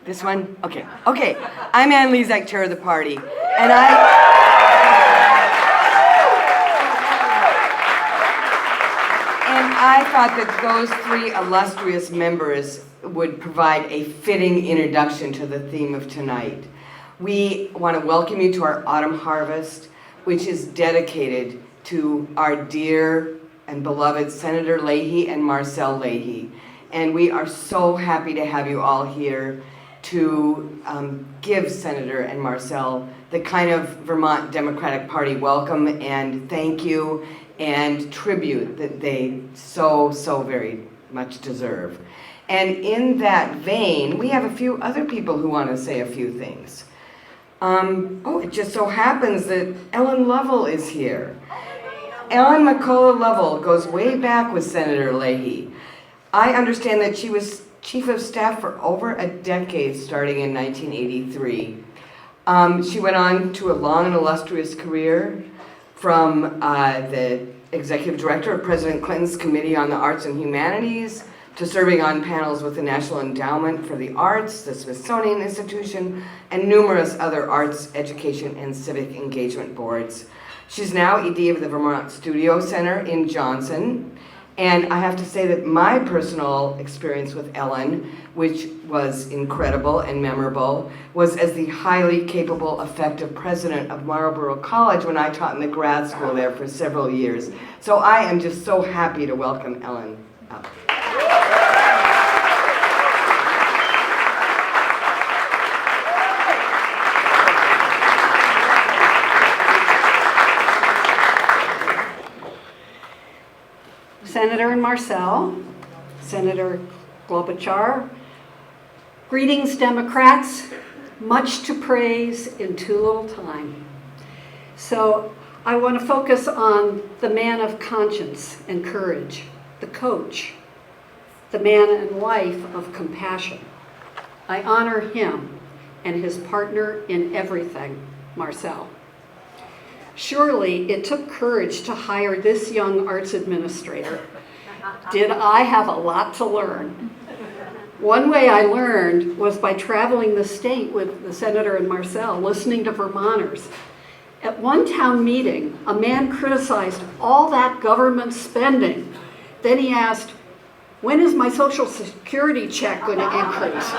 This one? Okay. Okay. I'm Ann Lezak, chair of the party. And I thought that those three illustrious members would provide a fitting introduction to the theme of tonight. We want to welcome you to our autumn harvest, which is dedicated to our dear and beloved Senator Leahy and Marcel Leahy. And we are so happy to have you all here to give Senator and Marcel the kind of Vermont Democratic Party welcome and thank you and tribute that they so very much deserve. And in that vein, we have a few other people who want to say a few things. It just so happens that Ellen Lovell is here. Ellen McCullough Lovell goes way back with Senator Leahy. I understand that she was chief of staff for over a decade, starting in 1983. She went on to a long and illustrious career from the executive director of President Clinton's Committee on the Arts and Humanities, to serving on panels with the National Endowment for the Arts, the Smithsonian Institution, and numerous other arts, education, and civic engagement boards. She's now ED of the Vermont Studio Center in Johnson. And I have to say that my personal experience with Ellen, which was incredible and memorable, was as the highly capable, effective president of Marlborough College when I taught in the grad school there for several years. So I am just so happy to welcome Ellen up. Senator and Marcel, Senator Klobuchar, greetings Democrats, much to praise in too little time. So I want to focus on the man of conscience and courage, the coach, the man and wife of compassion. I honor him and his partner in everything, Marcel. Surely it took courage to hire this young arts administrator. Did I have a lot to learn? One way I learned was by traveling the state with the Senator and Marcel, listening to Vermonters. At one town meeting, a man criticized all that government spending. Then he asked, "When is my Social Security check going to increase?"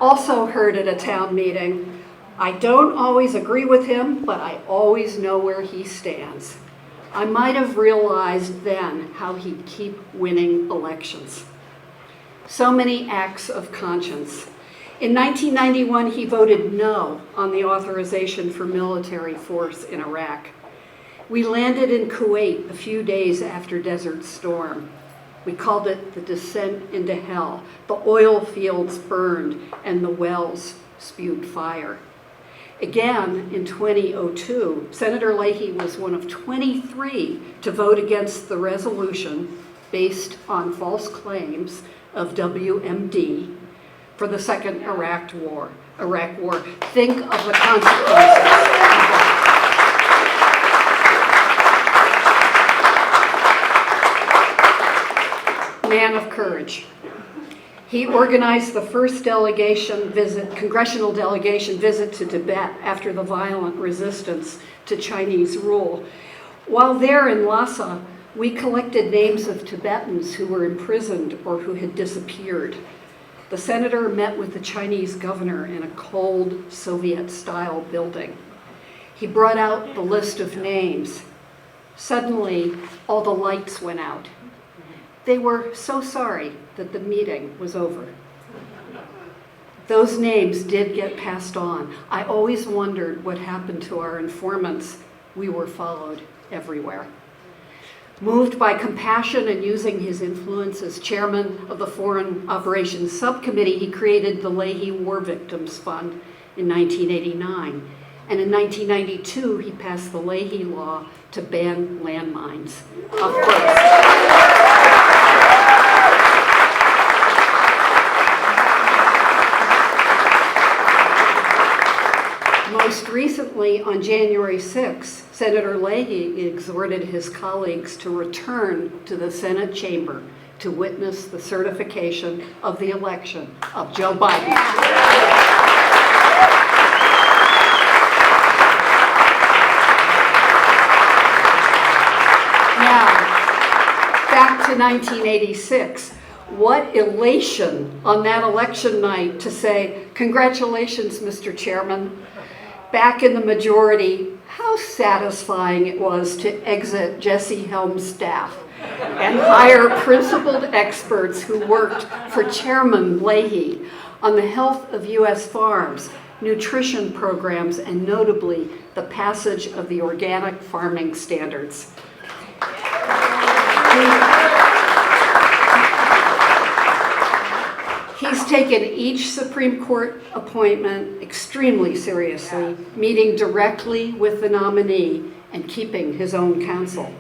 Also heard at a town meeting, "I don't always agree with him, but I always know where he stands." I might have realized then how he'd keep winning elections. So many acts of conscience. In 1991, he voted no on the authorization for military force in Iraq. We landed in Kuwait a few days after Desert Storm. We called it the descent into hell. The oil fields burned and the wells spewed fire. Again, in 2002, Senator Leahy was one of 23 to vote against the resolution based on false claims of WMD for the second Iraq War. Think of the consequences. Man of courage. He organized the first congressional delegation visit to Tibet after the violent resistance to Chinese rule. While there in Lhasa, we collected names of Tibetans who were imprisoned or who had disappeared. The senator met with the Chinese governor in a cold Soviet-style building. He brought out the list of names. Suddenly, all the lights went out. They were so sorry that the meeting was over. Those names did get passed on. I always wondered what happened to our informants. We were followed everywhere. Moved by compassion and using his influence as chairman of the Foreign Operations Subcommittee, he created the Leahy War Victims Fund in 1989. And in 1992, he passed the Leahy Law to ban landmines. Of course. Most recently, on January 6, Senator Leahy exhorted his colleagues to return to the Senate chamber to witness the certification of the election of Joe Biden. Now, back to 1986. What elation on that election night to say, "Congratulations, Mr. Chairman." Back in the majority, how satisfying it was to exit Jesse Helm's staff and hire principled experts who worked for Chairman Leahy on the health of U.S. farms, nutrition programs, and notably the passage of the organic farming standards. He's taken each Supreme Court appointment extremely seriously, meeting directly with the nominee and keeping his own counsel.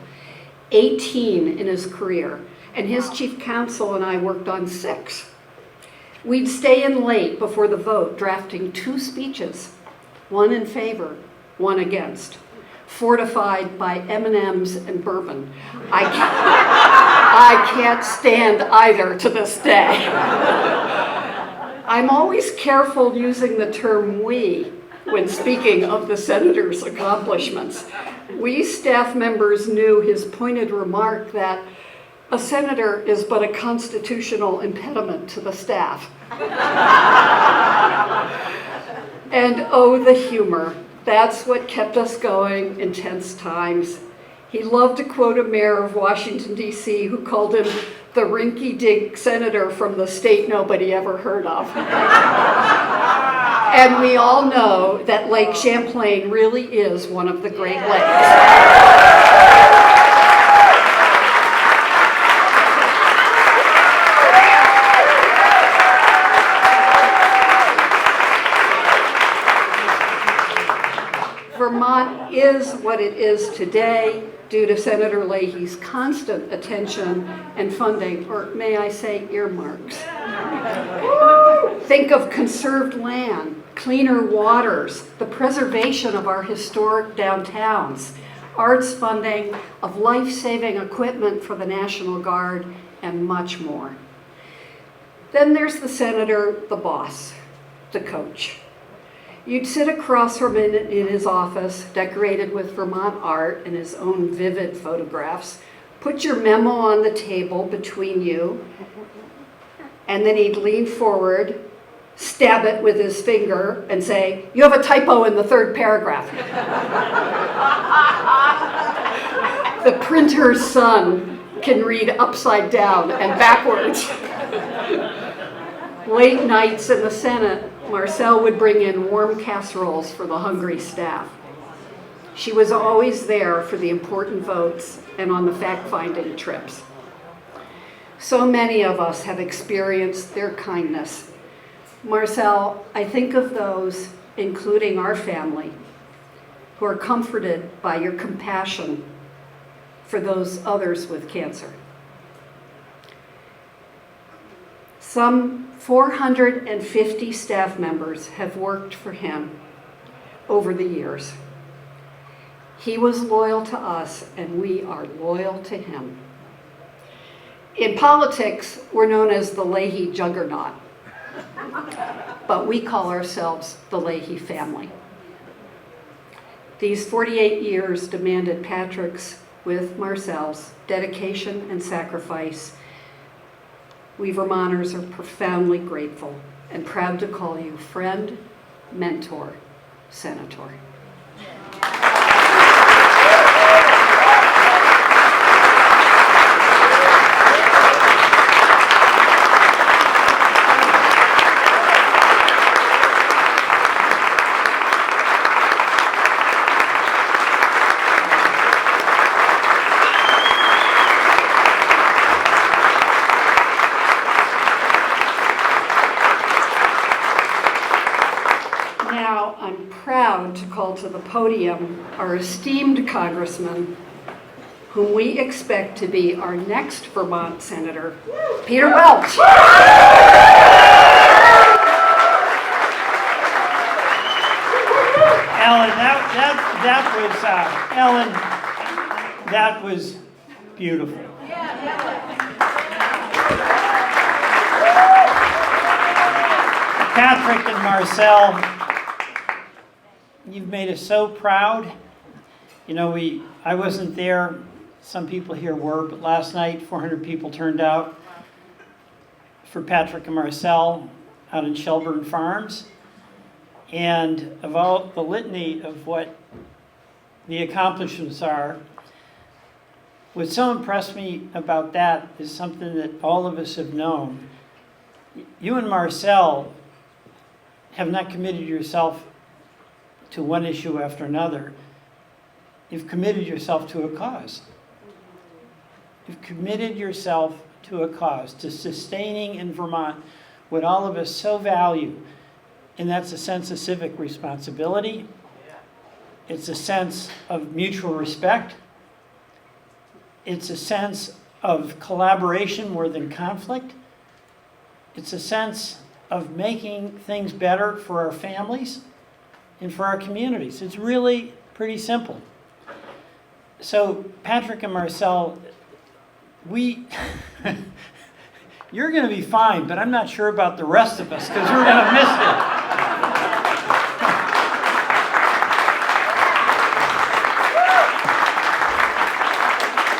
18 in his career, and his chief counsel and I worked on 6. We'd stay in late before the vote, drafting 2 speeches, one in favor, one against, fortified by M&Ms and bourbon. I can't stand either to this day. I'm always careful using the term "we" when speaking of the senator's accomplishments. We staff members knew his pointed remark that a senator is but a constitutional impediment to the staff. And oh, the humor. That's what kept us going in tense times. He loved to quote a mayor of Washington, D.C., who called him the rinky-dink senator from the state nobody ever heard of. And we all know that Lake Champlain really is one of the Great Lakes. Vermont is what it is today due to Senator Leahy's constant attention and funding, or may I say earmarks. Think of conserved land, cleaner waters, the preservation of our historic downtowns, arts funding, of life-saving equipment for the National Guard, and much more. Then there's the senator, the boss, the coach. You'd sit across from him in his office, decorated with Vermont art and his own vivid photographs, put your memo on the table between you, and then he'd lean forward, stab it with his finger, and say, "You have a typo in the 3rd paragraph." The printer's son can read upside down and backwards. Late nights in the Senate, Marcel would bring in warm casseroles for the hungry staff. She was always there for the important votes and on the fact-finding trips. So many of us have experienced their kindness. Marcel, I think of those, including our family, who are comforted by your compassion for those others with cancer. Some 450 staff members have worked for him over the years. He was loyal to us, and we are loyal to him. In politics, we're known as the Leahy juggernaut, but we call ourselves the Leahy family. These 48 years demanded Patrick's, with Marcel's, dedication and sacrifice. We Vermonters are profoundly grateful and proud to call you friend, mentor, senator. Now, I'm proud to call to the podium our esteemed congressman, whom we expect to be our next Vermont senator, Peter Welch. Alan, that that was, Ellen, that was beautiful. Patrick and Marcel, you've made us so proud. You know, I wasn't there, some people here were, but last night 400 people turned out for Patrick and Marcel out in Shelburne Farms. And of all the litany of what the accomplishments are, what so impressed me about that is something that all of us have known. You and Marcel have not committed yourself to one issue after another. You've committed yourself to a cause. You've committed yourself to a cause, to sustaining in Vermont what all of us so value, and that's a sense of civic responsibility. It's a sense of mutual respect. It's a sense of collaboration more than conflict. It's a sense of making things better for our families and for our communities. It's really pretty simple. So Patrick and Marcel, you're going to be fine, but I'm not sure about the rest of us because we're going to miss it.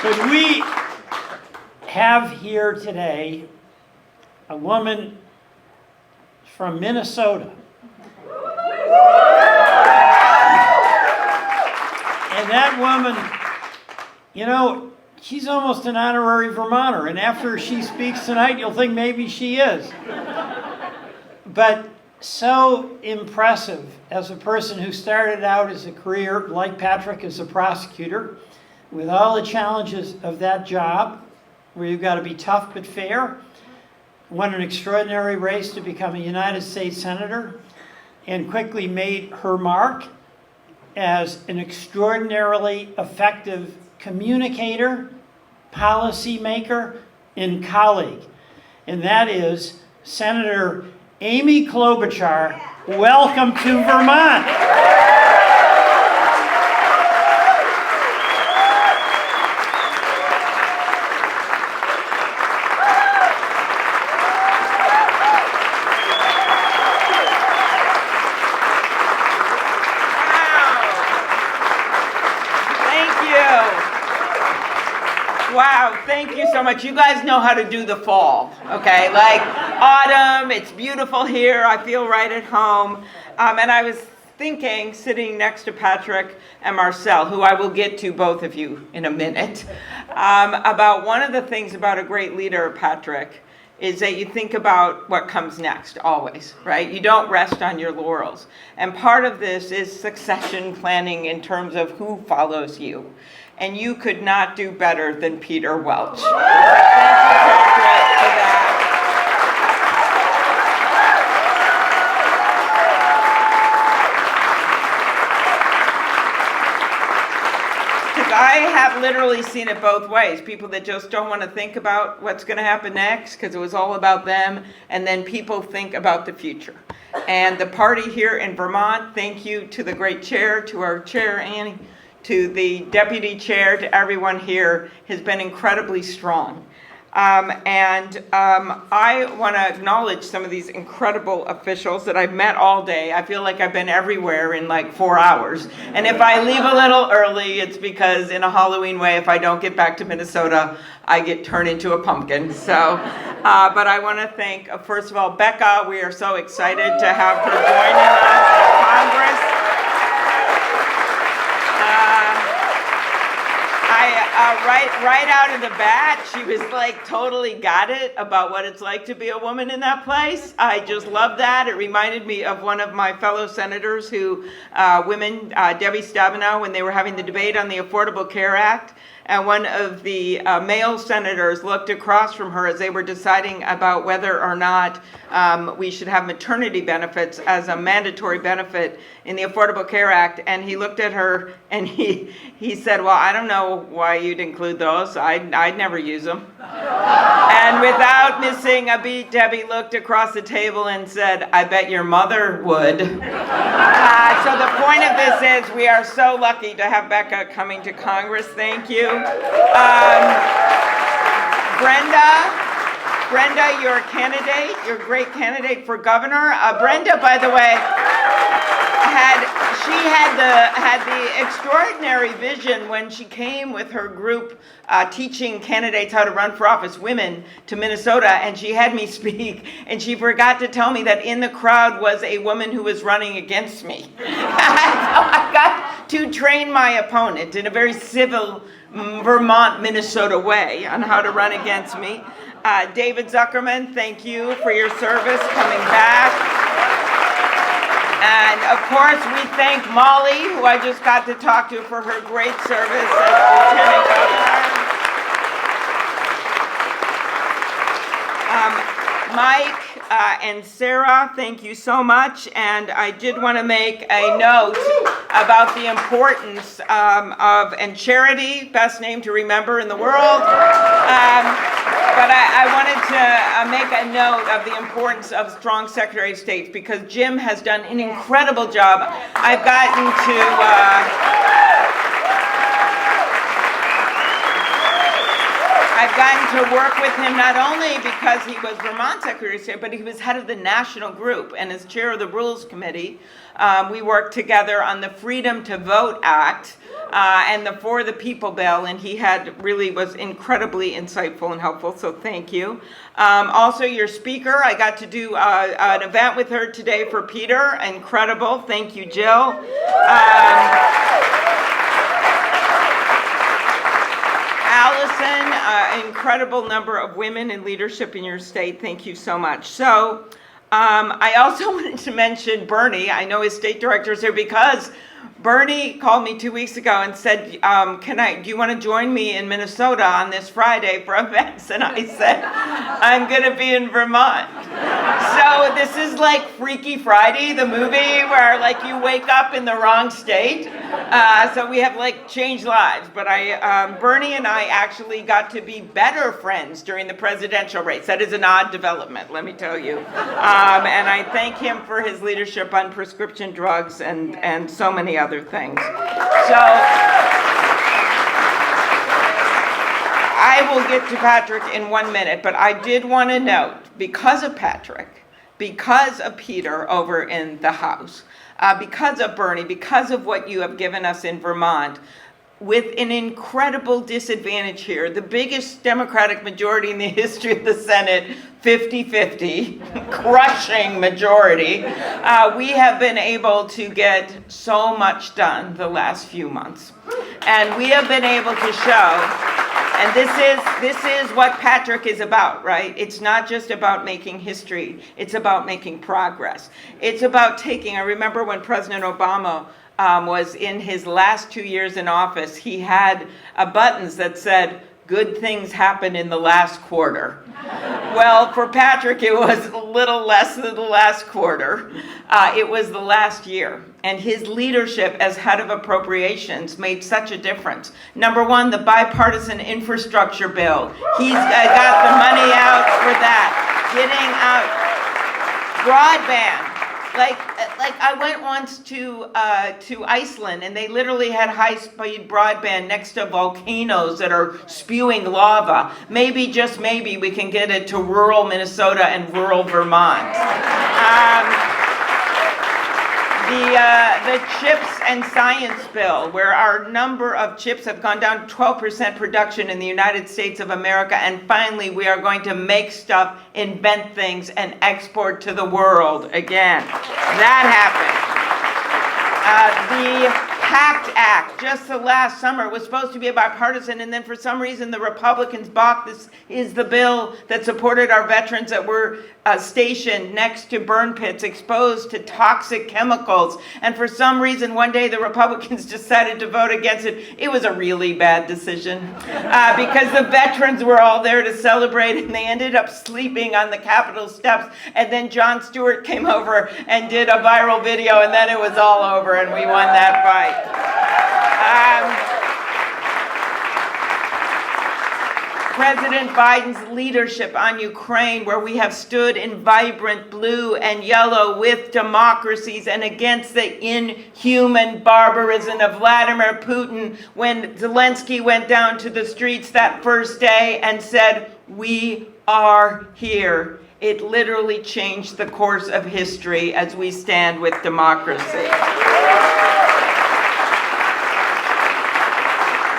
But we have here today a woman from Minnesota. And that woman, you know, she's almost an honorary Vermonter. And after she speaks tonight, you'll think maybe she is. But so impressive as a person who started out as a career, like Patrick, as a prosecutor, with all the challenges of that job, where you've got to be tough but fair, won an extraordinary race to become a United States Senator, and quickly made her mark as an extraordinarily effective communicator, policymaker, and colleague. And that is Senator Amy Klobuchar. Welcome to Vermont. Wow, thank you so much. You guys know how to do the fall, okay? Like autumn, it's beautiful here. I feel right at home. And I was thinking, sitting next to Patrick and Marcel, who I will get to both of you in a minute, about one of the things about a great leader, Patrick, is that you think about what comes next, always, right? You don't rest on your laurels. And part of this is succession planning in terms of who follows you. And you could not do better than Peter Welch. Thank you, Patrick, for that. Because I have literally seen it both ways. People that just don't want to think about what's going to happen next because it was all about them. And then people think about the future. And the party here in Vermont, thank you to the great chair, to our chair, Annie, to the deputy chair, to everyone here, has been incredibly strong. I want to acknowledge some of these incredible officials that I've met all day. I feel like I've been everywhere in like 4 hours. And if I leave a little early, it's because in a Halloween way, if I don't get back to Minnesota, I get turned into a pumpkin. So, but I want to thank, first of all, Becca. We are so excited to have her joining us at Congress. Right out of the bat, she was like totally got it about what it's like to be a woman in that place. I just love that. It reminded me of one of my fellow senators who, Debbie Stabenow, when they were having the debate on the Affordable Care Act. And one of the male senators looked across from her as they were deciding about whether or not we should have maternity benefits as a mandatory benefit in the Affordable Care Act. And he looked at her and he said, well, I don't know why you'd include those. I'd never use them. And without sing a beat, Debbie looked across the table and said, "I bet your mother would." So the point of this is we are so lucky to have Becca coming to Congress. Thank you. Brenda, you're a candidate. You're a great candidate for governor. Brenda, by the way, had the extraordinary vision when she came with her group teaching candidates how to run for office, women, to Minnesota, and she had me speak, and she forgot to tell me that in the crowd was a woman who was running against me. So I got to train my opponent in a very civil Vermont, Minnesota way on how to run against me. David Zuckerman, thank you for your service coming back. And of course, we thank Molly, who I just got to talk to, for her great service as Lieutenant Governor. Mike and Sarah, thank you so much. And I did want to make a note about the importance and Charity, best name to remember in the world. But I wanted to make a note of the importance of strong Secretary of State, because Jim has done an incredible job. I've gotten to work with him not only because he was Vermont Secretary of State, but he was head of the national group, and as chair of the Rules Committee, we worked together on the Freedom to Vote Act and the For the People bill, and he was incredibly insightful and helpful, so thank you. Also, your speaker, I got to do an event with her today for Peter, incredible, thank you, Jill. Allison, incredible number of women in leadership in your state. Thank you so much. So I also wanted to mention Bernie. I know his state director is here because Bernie called me 2 weeks ago and said, do you want to join me in Minnesota on this Friday for events? And I said, I'm going to be in Vermont. So this is like Freaky Friday, the movie where like you wake up in the wrong state. So we have like changed lives. But Bernie and I actually got to be better friends during the presidential race. That is an odd development, let me tell you. And I thank him for his leadership on prescription drugs and so many other things. So I will get to Patrick in 1 minute, but I did want to note, because of Patrick, because of Peter over in the House, because of Bernie, because of what you have given us in Vermont, with an incredible disadvantage here, the biggest Democratic majority in the history of the Senate, 50-50, crushing majority, we have been able to get so much done the last few months. And we have been able to show, and this is what Patrick is about, right? It's not just about making history, it's about making progress. It's about I remember when President Obama was in his last 2 years in office, he had buttons that said, "Good things happen in the last quarter." Well, for Patrick, it was a little less than the last quarter. It was the last year. And his leadership as head of appropriations made such a difference. Number one, the bipartisan infrastructure bill. He's got the money out for that. Getting out broadband. Like I went once to Iceland, and they literally had high-speed broadband next to volcanoes that are spewing lava. Maybe, just maybe, we can get it to rural Minnesota and rural Vermont. The CHIPS and Science bill, where our number of chips have gone down 12% production in the United States of America, and finally we are going to make stuff, invent things, and export to the world again. That happened. The PACT Act, just the last summer, was supposed to be bipartisan, and then for some reason the Republicans balked. This is the bill that supported our veterans that were stationed next to burn pits, exposed to toxic chemicals, and for some reason one day the Republicans decided to vote against it. It was a really bad decision because the veterans were all there to celebrate, and they ended up sleeping on the Capitol steps, and then Jon Stewart came over and did a viral video, and then it was all over and we won that fight. President Biden's leadership on Ukraine, where we have stood in vibrant blue and yellow with democracies and against the inhuman barbarism of Vladimir Putin, when Zelensky went down to the streets that first day and said, "We are here." It literally changed the course of history as we stand with democracy.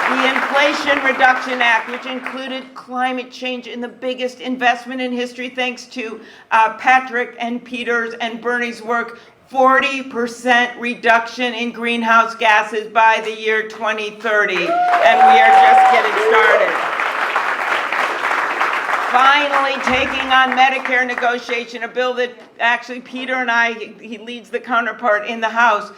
The Inflation Reduction Act, which included climate change in the biggest investment in history, thanks to Patrick and Peter's and Bernie's work, 40% reduction in greenhouse gases by the year 2030, and we are just getting started. Finally taking on Medicare negotiation, a bill that actually Peter and I, he leads the counterpart in the House.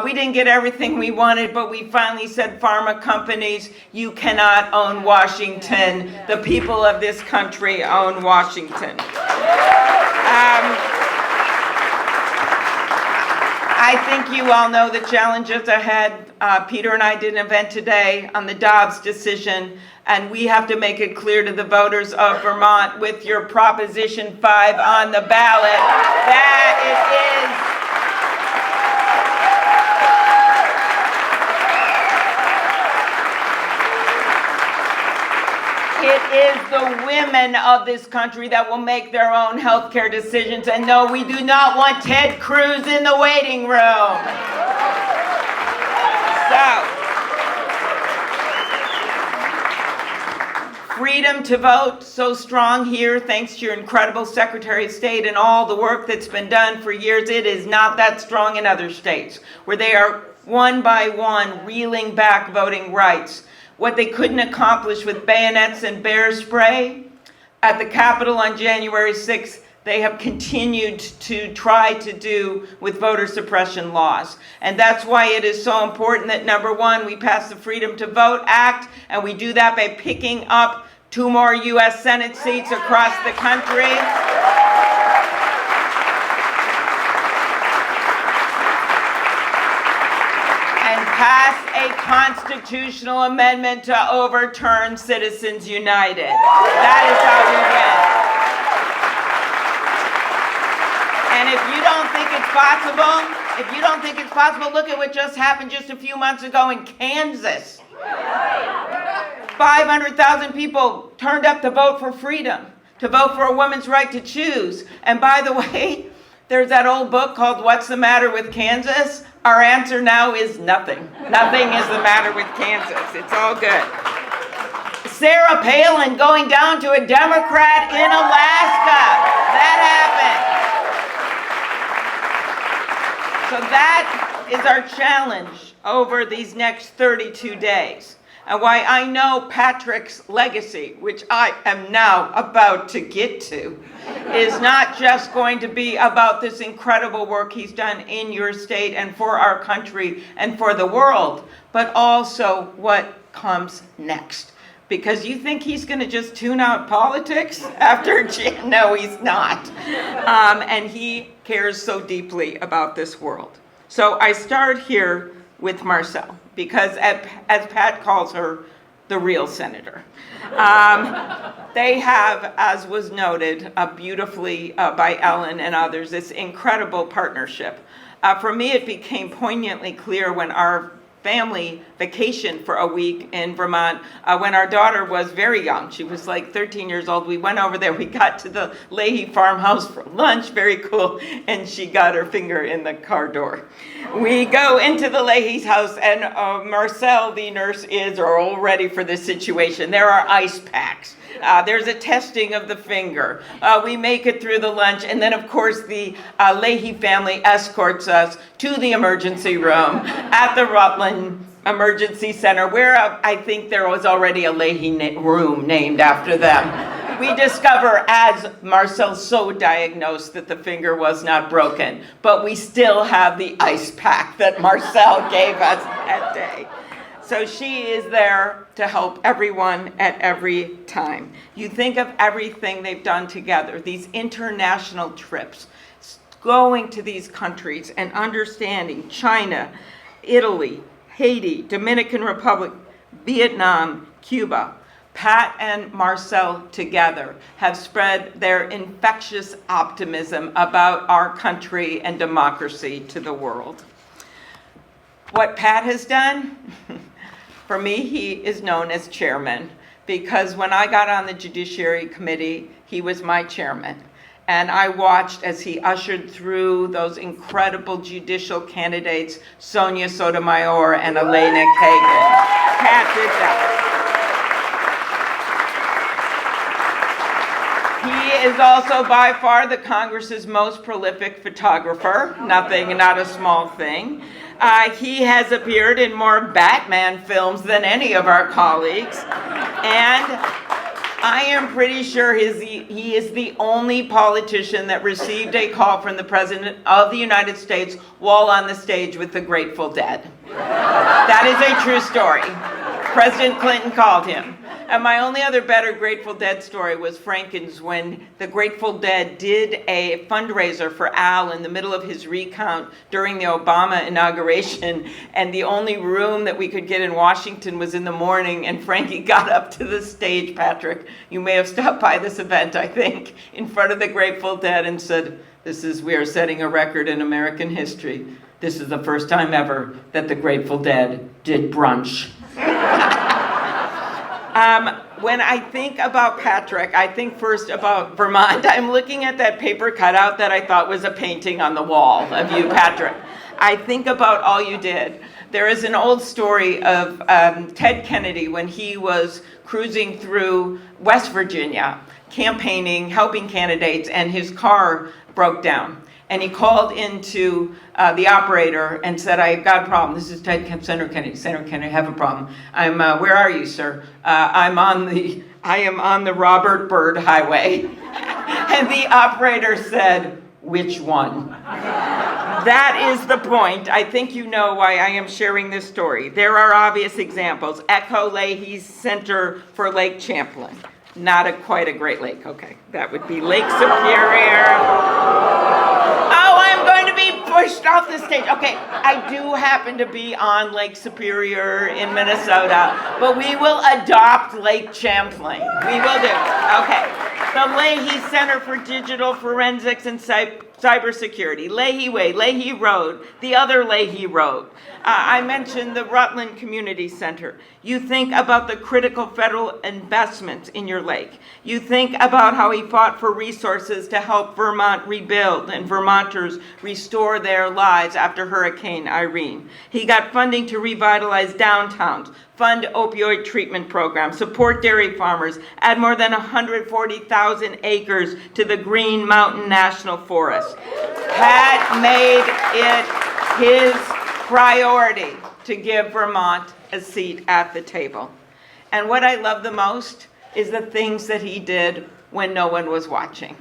We didn't get everything we wanted, but we finally said, pharma companies, you cannot own Washington. The people of this country own Washington. I think you all know the challenges ahead. Peter and I did an event today on the Dobbs decision, and we have to make it clear to the voters of Vermont with your Proposition 5 on the ballot that it is the women of this country that will make their own health care decisions. And no, we do not want Ted Cruz in the waiting room. So, freedom to vote, so strong here, thanks to your incredible Secretary of State and all the work that's been done for years. It is not that strong in other states, where they are one by one reeling back voting rights. What they couldn't accomplish with bayonets and bear spray at the Capitol on January 6th, they have continued to try to do with voter suppression laws. And that's why it is so important that, number one, we pass the Freedom to Vote Act, and we do that by picking up 2 more U.S. Senate seats across the country. Pass a constitutional amendment to overturn Citizens United. That is how we win. And if you don't think it's possible, look at what just happened just a few months ago in Kansas. 500,000 people turned up to vote for freedom, to vote for a woman's right to choose. And by the way, there's that old book called What's the Matter with Kansas? Our answer now is nothing. Nothing is the matter with Kansas. It's all good. Sarah Palin going down to a Democrat in Alaska. That happened. So that is our challenge over these next 32 days. And why I know Patrick's legacy, which I am now about to get to, is not just going to be about this incredible work he's done in your state and for our country and for the world, but also what comes next. Because you think he's going to just tune out politics after? No, he's not. And he cares so deeply about this world. So I start here with Marcel, because as Pat calls her, the real senator. They have, as was noted beautifully by Ellen and others, this incredible partnership. For me, it became poignantly clear when our family vacation for a week in Vermont when our daughter was very young. She was like 13 years old. We went over there. We got to the Leahy farmhouse for lunch. Very cool. And she got her finger in the car door. We go into the Leahy's house, and Marcel, the nurse, is all ready for this situation. There are ice packs. There's a testing of the finger. We make it through the lunch, and then, of course, the Leahy family escorts us to the emergency room at the Rutland Emergency Center, where I think there was already a Leahy room named after them. We discover, as Marcel so diagnosed, that the finger was not broken, but we still have the ice pack that Marcel gave us that day. So she is there to help everyone at every time. You think of everything they've done together, these international trips, going to these countries and understanding China, Italy, Haiti, Dominican Republic, Vietnam, Cuba. Pat and Marcel together have spread their infectious optimism about our country and democracy to the world. What Pat has done, for me, he is known as chairman, because when I got on the Judiciary Committee, he was my chairman. And I watched as he ushered through those incredible judicial candidates, Sonia Sotomayor and Elena Kagan. Pat did that. He is also by far the Congress's most prolific photographer, not a small thing. He has appeared in more Batman films than any of our colleagues. And I am pretty sure he is the only politician that received a call from the President of the United States while on the stage with the Grateful Dead. That is a true story. President Clinton called him. And my only other better Grateful Dead story was Franken's, when the Grateful Dead did a fundraiser for Al in the middle of his recount during the Obama inauguration, and the only room that we could get in Washington was in the morning, and Frankie got up to the stage, Patrick, you may have stopped by this event, I think, in front of the Grateful Dead and said, we are setting a record in American history. This is the first time ever that the Grateful Dead did brunch. When I think about Patrick, I think first about Vermont. I'm looking at that paper cutout that I thought was a painting on the wall of you, Patrick. I think about all you did. There is an old story of Ted Kennedy when he was cruising through West Virginia, campaigning, helping candidates, and his car broke down. And he called into the operator and said, I've got a problem. This is Senator Kennedy. Senator Kennedy, I have a problem. Where are you, sir? I am on the Robert Byrd Highway. And the operator said, which one? That is the point. I think you know why I am sharing this story. There are obvious examples. Echo Leahy's Center for Lake Champlain. Not quite a Great Lake. Okay, that would be Lake Superior. Oh, I'm going to be pushed off the stage. Okay, I do happen to be on Lake Superior in Minnesota, but we will adopt Lake Champlain. We will do. Okay, the Leahy Center for Digital Forensics and Cybersecurity, Leahy Way, Leahy Road, the other Leahy Road. I mentioned the Rutland Community Center. You think about the critical federal investments in your lake. You think about how he fought for resources to help Vermont rebuild and Vermonters restore their lives after Hurricane Irene. He got funding to revitalize downtowns, fund opioid treatment programs, support dairy farmers, add more than 140,000 acres to the Green Mountain National Forest. Pat made it his priority to give Vermont a seat at the table. And what I love the most is the things that he did when no one was watching.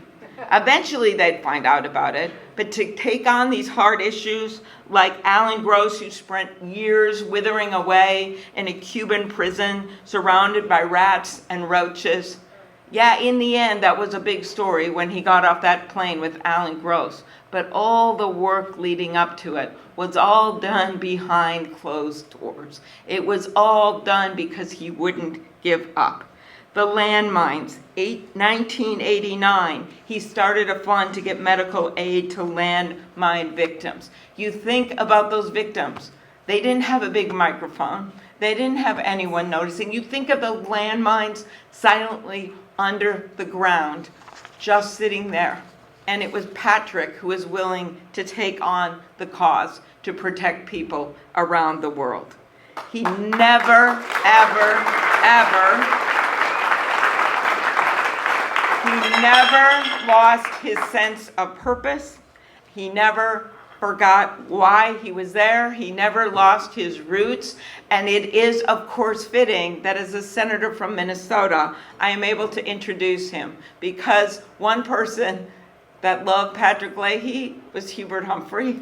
Eventually they'd find out about it, but to take on these hard issues like Alan Gross, who spent years withering away in a Cuban prison surrounded by rats and roaches. Yeah, in the end, that was a big story when he got off that plane with Alan Gross. But all the work leading up to it was all done behind closed doors. It was all done because he wouldn't give up. The landmines, 1989, he started a fund to get medical aid to landmine victims. You think about those victims. They didn't have a big microphone. They didn't have anyone noticing. You think of the landmines silently under the ground, just sitting there. And it was Patrick who was willing to take on the cause to protect people around the world. He never, ever, ever, he never lost his sense of purpose. He never forgot why he was there. He never lost his roots. And it is, of course, fitting that as a senator from Minnesota, I am able to introduce him, because one person that loved Patrick Leahy was Hubert Humphrey,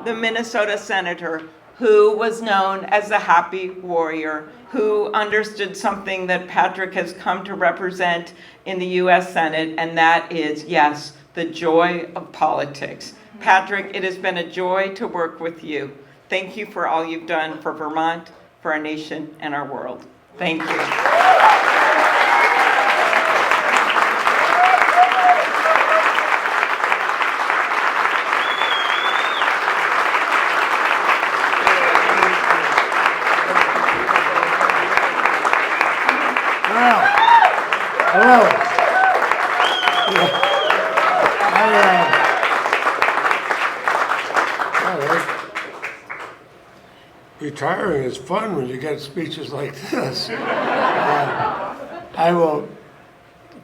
the Minnesota senator who was known as the happy warrior, who understood something that Patrick has come to represent in the U.S. Senate, and that is, yes, the joy of politics. Patrick, it has been a joy to work with you. Thank you for all you've done for Vermont, for our nation, and our world. Thank you. retiring is fun when you get speeches like this.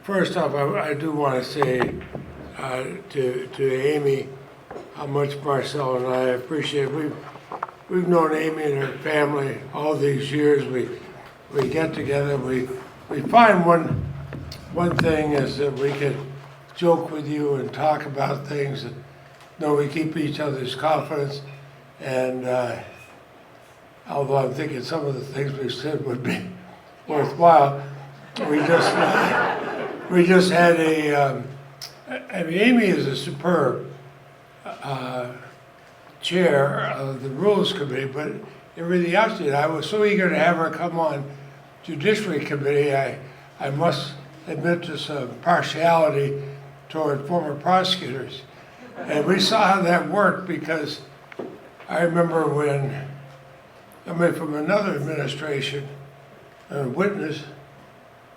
First off, I do want to say to Amy how much Marcel and I appreciate. We've known Amy and her family all these years. We get together. We find one thing is that we can joke with you and talk about things, and know we keep each other's confidence. And although I'm thinking some of the things we've said would be worthwhile, we just had I mean, Amy is a superb chair of the Rules Committee, but everything else did. I was so eager to have her come on Judiciary Committee. I must admit to some partiality toward former prosecutors. And we saw how that worked, because I remember when somebody from another administration, a witness,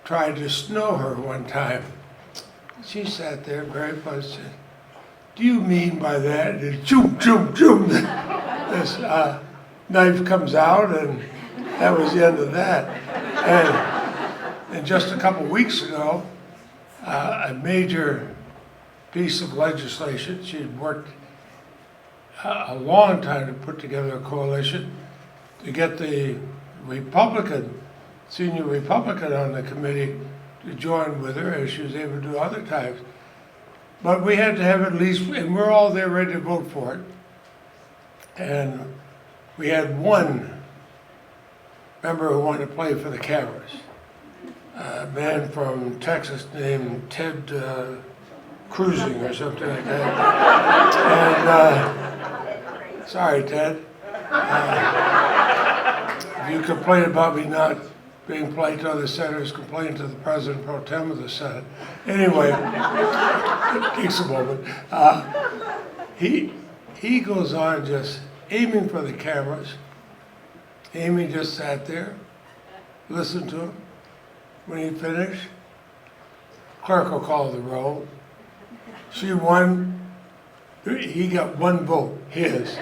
tried to snow her one time. She sat there very much and said, "Do you mean by that?" And choom, choom, choom, this knife comes out, and that was the end of that. And just a couple weeks ago, a major piece of legislation, she had worked a long time to put together a coalition to get the senior Republican on the committee to join with her, as she was able to do other times. But we had to have at least, and we're all there ready to vote for it. And we had one member who wanted to play for the cameras. A man from Texas named Ted Cruising or something like that. And sorry, Ted. If you complain about me not being polite to other senators, complain to the President Pro Tem of the Senate. Anyway, it takes a moment. He goes on just aiming for the cameras. Amy just sat there, listened to him. When he finished, clerk will call the roll. She won. He got one vote, his.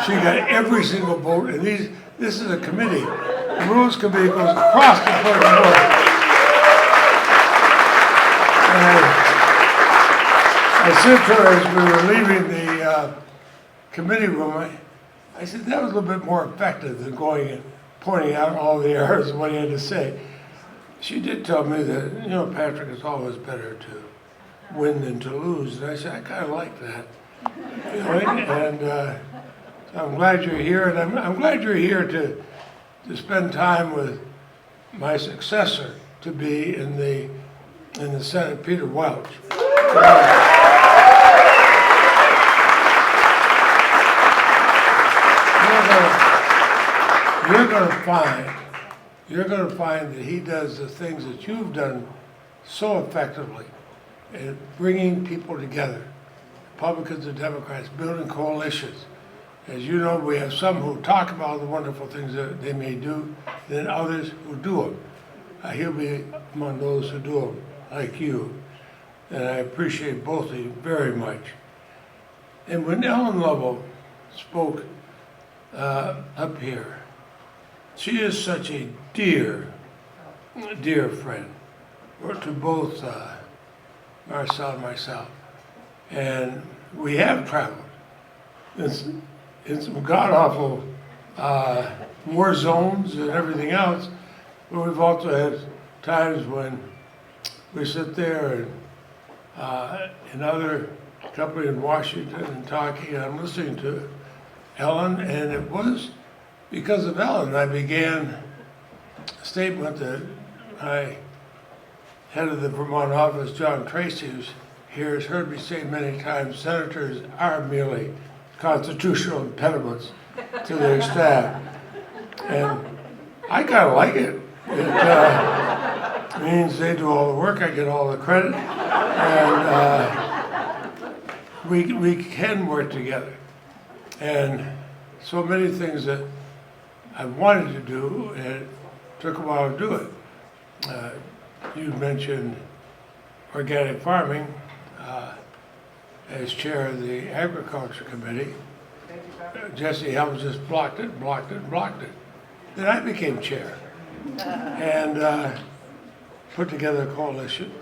She got every single vote, and this is a committee. The Rules Committee goes across the clerk's board. And I said to her as we were leaving the committee room, I said, that was a little bit more effective than going and pointing out all the errors of what he had to say. She did tell me that, Patrick, it's always better to win than to lose. And I said, I kind of like that. And so I'm glad you're here, and I'm glad you're here to spend time with my successor to be in the Senate, Peter Welch. You're going to find that he does the things that you've done so effectively in bringing people together, Republicans and Democrats, building coalitions. As you know, we have some who talk about the wonderful things that they may do, then others who do them. He'll be among those who do them, like you. And I appreciate both of you very much. And when Ellen Lovell spoke up here, she is such a dear friend to both Marcel and myself. And we have traveled in some god-awful war zones and everything else, but we've also had times when we sit there and another company in Washington and talking, and I'm listening to Ellen, and it was because of Ellen I began a statement that my head of the Vermont office, John Tracy, who's here, has heard me say many times, senators are merely constitutional impediments to their staff. And I kind of like it. It means they do all the work, I get all the credit, and we can work together. And so many things that I wanted to do, and it took a while to do it. You mentioned organic farming as chair of the Agriculture Committee. Jesse Helms just blocked it, blocked it, blocked it. Then I became chair and put together a coalition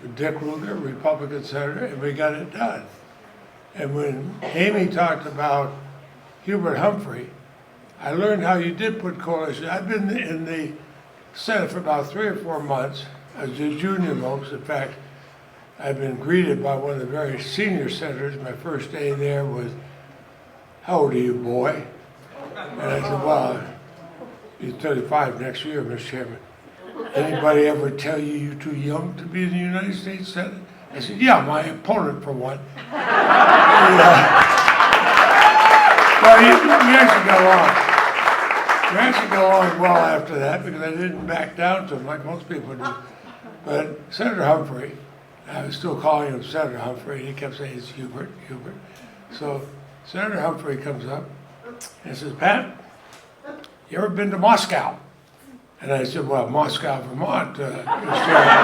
with Dick Ruger, Republican senator, and we got it done. And when Amy talked about Hubert Humphrey, I learned how you did put coalition. I've been in the Senate for about 3 or 4 months as a junior most. In fact, I've been greeted by one of the very senior senators. My first day there was, "How old are you, boy?" And I said, "Well, you're 35 next year, Mr. Chairman. Anybody ever tell you you're too young to be in the United States Senate?" I said, "Yeah, my opponent for one." Well, we actually got along. We actually got along well after that because I didn't back down to him like most people do. But Senator Humphrey, I was still calling him Senator Humphrey, he kept saying it's Hubert, Hubert. So Senator Humphrey comes up and says, "Pat, you ever been to Moscow?" And I said, "Well, Moscow, Vermont, Mr. Chairman."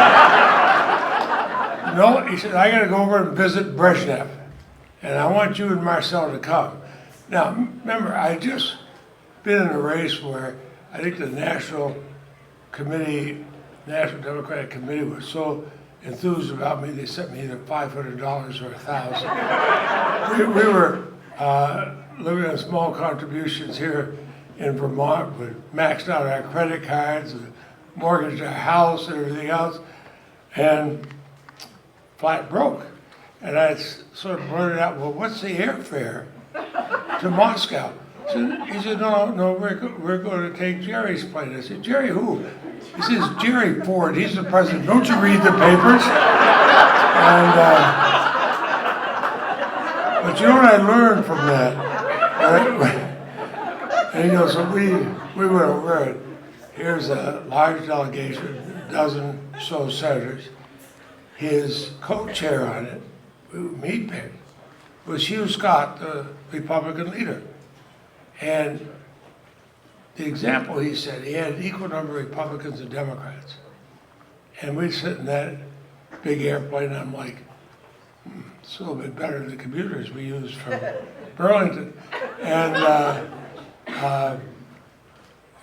"No," he said, "I gotta go over and visit Brezhnev, and I want you and Marcel to come." Now, remember, I had just been in a race where I think the National Democratic Committee was so enthused about me, they sent me either $500 or $1,000. We were living on small contributions here in Vermont. We maxed out our credit cards, and mortgaged our house and everything else, and flat broke. And I sort of blurted out, "Well, what's the airfare to Moscow?" He said, no, we're going to take Jerry's plane." I said, "Jerry who?" He says, "Jerry Ford, he's the president. Don't you read the papers?" And, but you know what I learned from that? And he goes, so we went over it. Here's a large delegation, a dozen or so senators. His co-chair on it, who he picked, was Hugh Scott, the Republican leader. And the example he said, he had an equal number of Republicans and Democrats. And we sit in that big airplane, and I'm like, it's a little bit better than the computers we use from Burlington. And,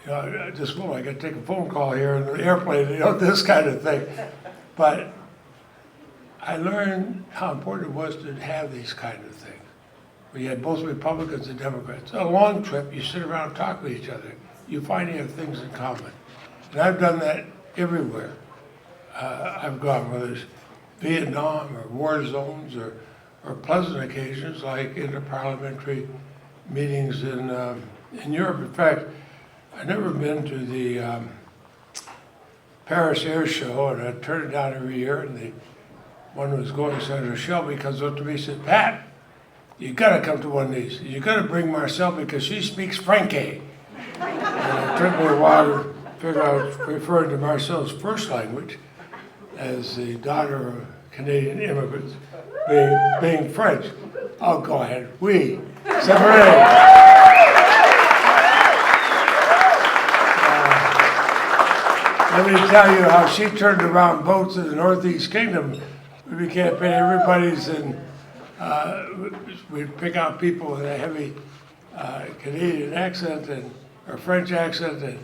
you know, just, I got to take a phone call here in the airplane, you know, this kind of thing. But I learned how important it was to have these kind of things. We had both Republicans and Democrats. A long trip, you sit around and talk with each other. You find you have things in common. And I've done that everywhere. I've gone, whether it's Vietnam or war zones or pleasant occasions like interparliamentary meetings in Europe. In fact, I've never been to the Paris Air Show, and I turn it down every year, and the one who was going, Senator Shelby, comes up to me and said, "Pat, you gotta come to one of these. You gotta bring Marcel because she speaks Francaise." And it took me a while to figure out I was referring to Marcel's first language as the daughter of Canadian immigrants being French. "Oh, go ahead. Oui. C'est vrai." Let me tell you how she turned around boats in the Northeast Kingdom. We became everybody's in. We'd pick out people with a heavy Canadian accent or French accent, and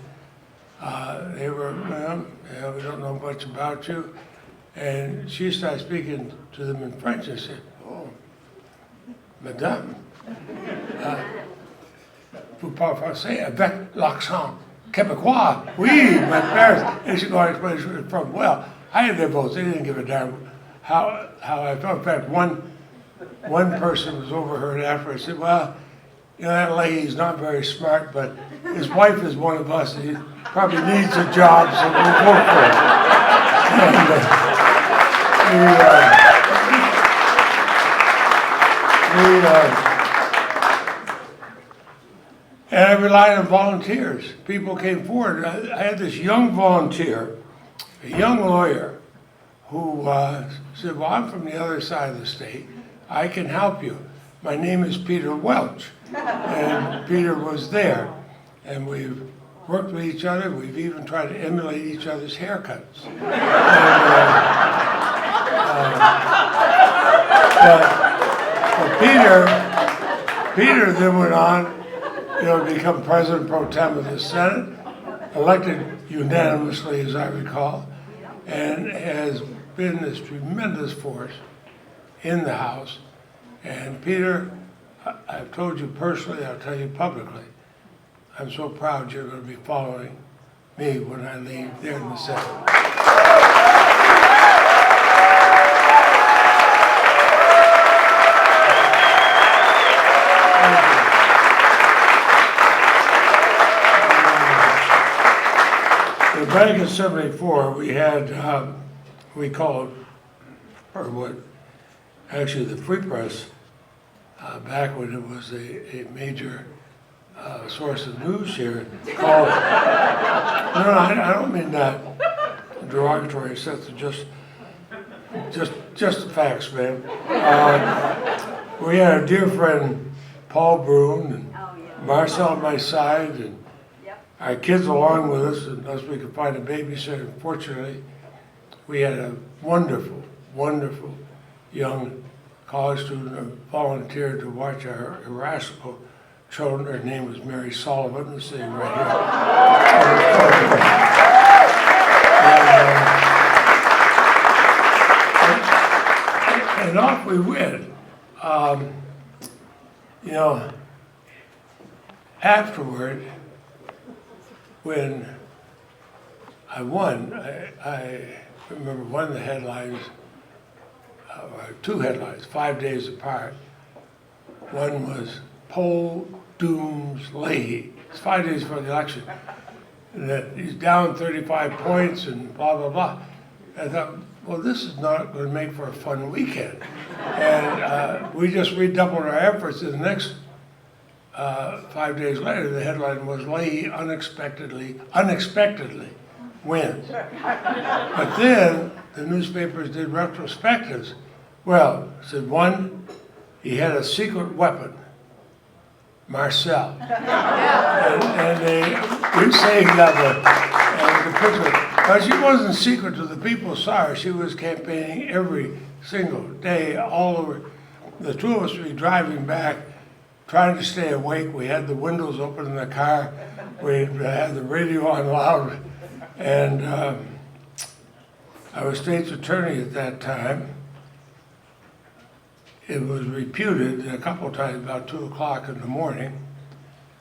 they were, "Well, yeah, we don't know much about you." And she started speaking to them in French and said, "Oh, Madame, vous parlez français avec l'accent québécois?" "Oui, my parents." And she goes, "Where you're from?" Well, I had their votes. They didn't give a damn how I felt. In fact, one person was overheard after. I said, "Well, you know, that Leahy's not very smart, but his wife is one of us. He probably needs a job, so we'll vote for it." And I relied on volunteers. People came forward. I had this young volunteer, a young lawyer, who said, "Well, I'm from the other side of the state. I can help you. My name is Peter Welch." And Peter was there. And we've worked with each other. We've even tried to emulate each other's haircuts. But Peter Peter then went on, to become President Pro Tem of the Senate, elected unanimously, as I recall, and has been this tremendous force in the House. And Peter, I've told you personally, I'll tell you publicly, I'm so proud you're going to be following me when I leave there in the Senate. Back in '74, we had, we called, or what, actually the Free Press, back when it was a major source of news here, called, no, I don't mean that derogatory sense of just the facts, man. We had a dear friend, Paul Brune, and Marcel on my side, and our kids along with us, unless we could find a babysitter. Fortunately, we had a wonderful, wonderful young college student who volunteered to watch our irascible children. Her name was Mary Sullivan, sitting right here. And off we went. Afterward, when I won, I remember one of the headlines, or two headlines, 5 days apart. One was poll dooms Leahy. It's 5 days before the election. And that he's down 35 points and blah, blah, blah. I thought, well, this is not going to make for a fun weekend. And we just redoubled our efforts. And the next 5 days later, the headline was Leahy unexpectedly wins. But then the newspapers did retrospectives. Well, said one, he had a secret weapon, Marcel. And they were saying that the picture. But she wasn't secret to the people, saw her. She was campaigning every single day all over. The two of us would be driving back, trying to stay awake. We had the windows open in the car. We had the radio on loud. And I was state's attorney at that time. It was reputed a couple of times about 2 o'clock in the morning,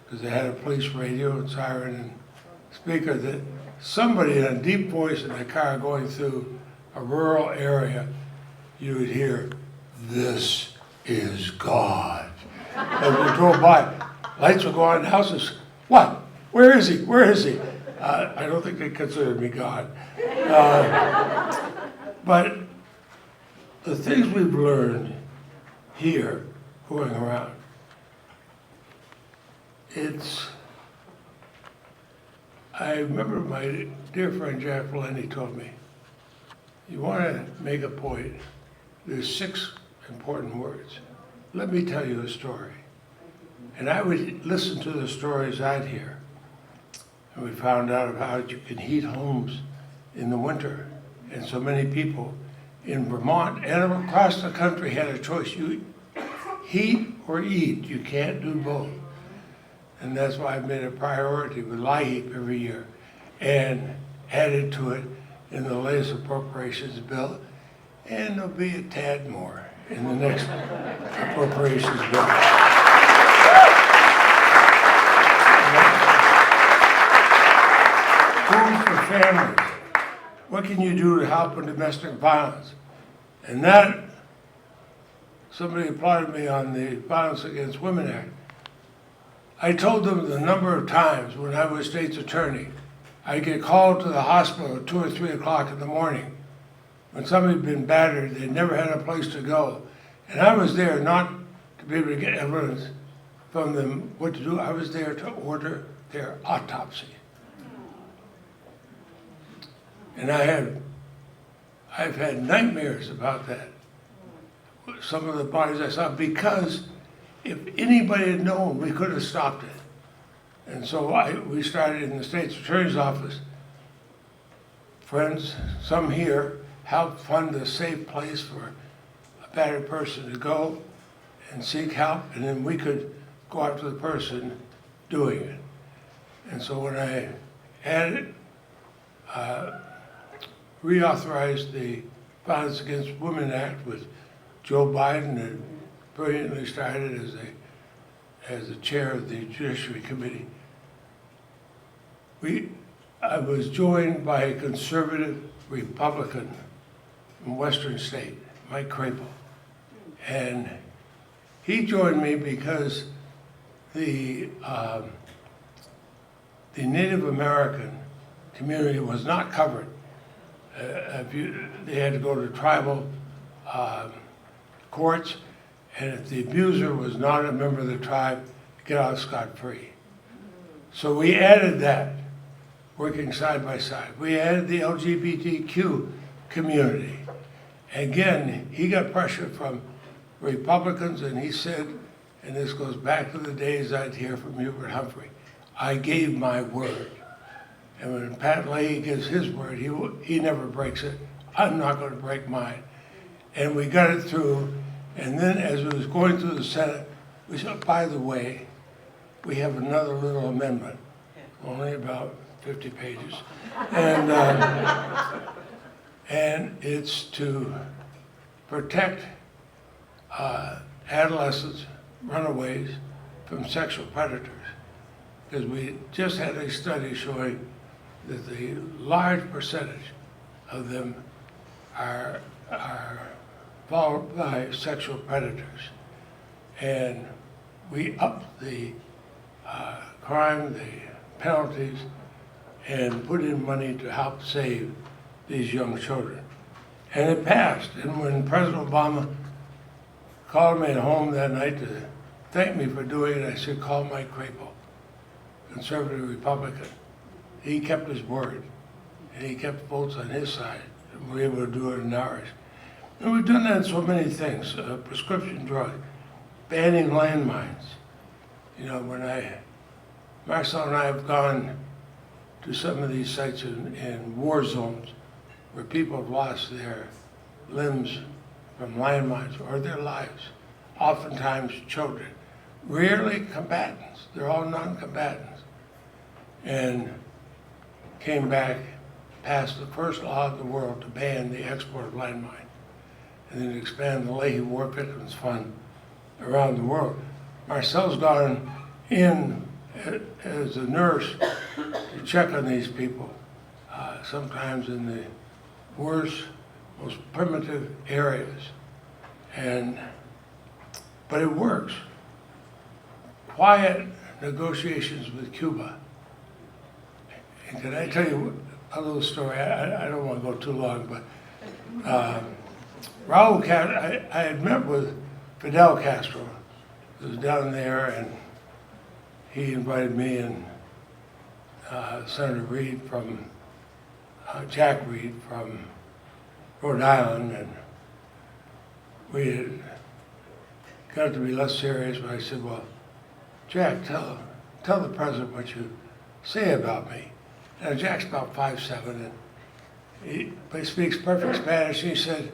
because they had a police radio and siren and speaker, that somebody in a deep voice in the car going through a rural area, you would hear, "This is God." As we drove by, lights would go on in houses. What? Where is he? Where is he? I don't think they considered me God. But the things we've learned here, going around, I remember my dear friend Jack Valenti told me, you want to make a point, there's 6 important words. Let me tell you a story. And I would listen to the stories I'd hear. And we found out about how you can heat homes in the winter. And so many people in Vermont and across the country had a choice. You heat or eat. You can't do both. And that's why I've made a priority with Leahy every year and added to it in the latest appropriations bill. And there'll be a tad more in the next appropriations bill. Food for families. What can you do to help in domestic violence? And that, somebody applauded me on the Violence Against Women Act. I told them the number of times when I was state's attorney, I'd get called to the hospital at 2 or 3 o'clock in the morning. When somebody had been battered, they never had a place to go. And I was there not to be able to get evidence from them what to do. I was there to order their autopsy. And I've had nightmares about that. Some of the bodies I saw, because if anybody had known, we could have stopped it. And so we started in the state's attorney's office. Friends, some here, help fund a safe place for a battered person to go. and seek help, and then we could go after the person doing it. And so when I added, reauthorized the Violence Against Women Act with Joe Biden, that brilliantly started as the chair of the Judiciary Committee, I was joined by a conservative Republican from Western State, Mike Crapo. And he joined me because the Native American community was not covered. They had to go to tribal courts, and if the abuser was not a member of the tribe, get out scot-free. So we added that, working side by side. We added the LGBTQ community. Again, he got pressure from Republicans, and he said, and this goes back to the days I'd hear from Hubert Humphrey, I gave my word. And when Pat Leahy gives his word, he never breaks it. I'm not going to break mine. And we got it through, and then as it was going through the Senate, we said, by the way, we have another little amendment, only about 50 pages. And it's to protect adolescents, runaways, from sexual predators. Because we just had a study showing that the large percentage of them are followed by sexual predators. And we upped the crime, the penalties, and put in money to help save these young children. And it passed. And when President Obama called me at home that night to thank me for doing it, I said, call Mike Crapo, conservative Republican. He kept his word, and he kept votes on his side, and we were able to do it in ours. And we've done that in so many things, prescription drug, banning landmines. You know, Marcel and I have gone to some of these sites in war zones where people have lost their limbs from landmines or their lives, oftentimes children. Rarely combatants, they're all non-combatants. And came back, passed the first law in the world to ban the export of landmine, and then expand the Leahy War Victims Fund around the world. Marcel's gone in as a nurse to check on these people, sometimes in the worst, most primitive areas. But it works. Quiet negotiations with Cuba. And can I tell you a little story? I don't want to go too long, but Raul Castro, I had met with Fidel Castro, who was down there, and he invited me and Senator Reed from, Jack Reed from Rhode Island, and we had got to be less serious, but I said, well, Jack, tell the president what you say about me. Now, Jack's about 5'7", but he speaks perfect Spanish. He said,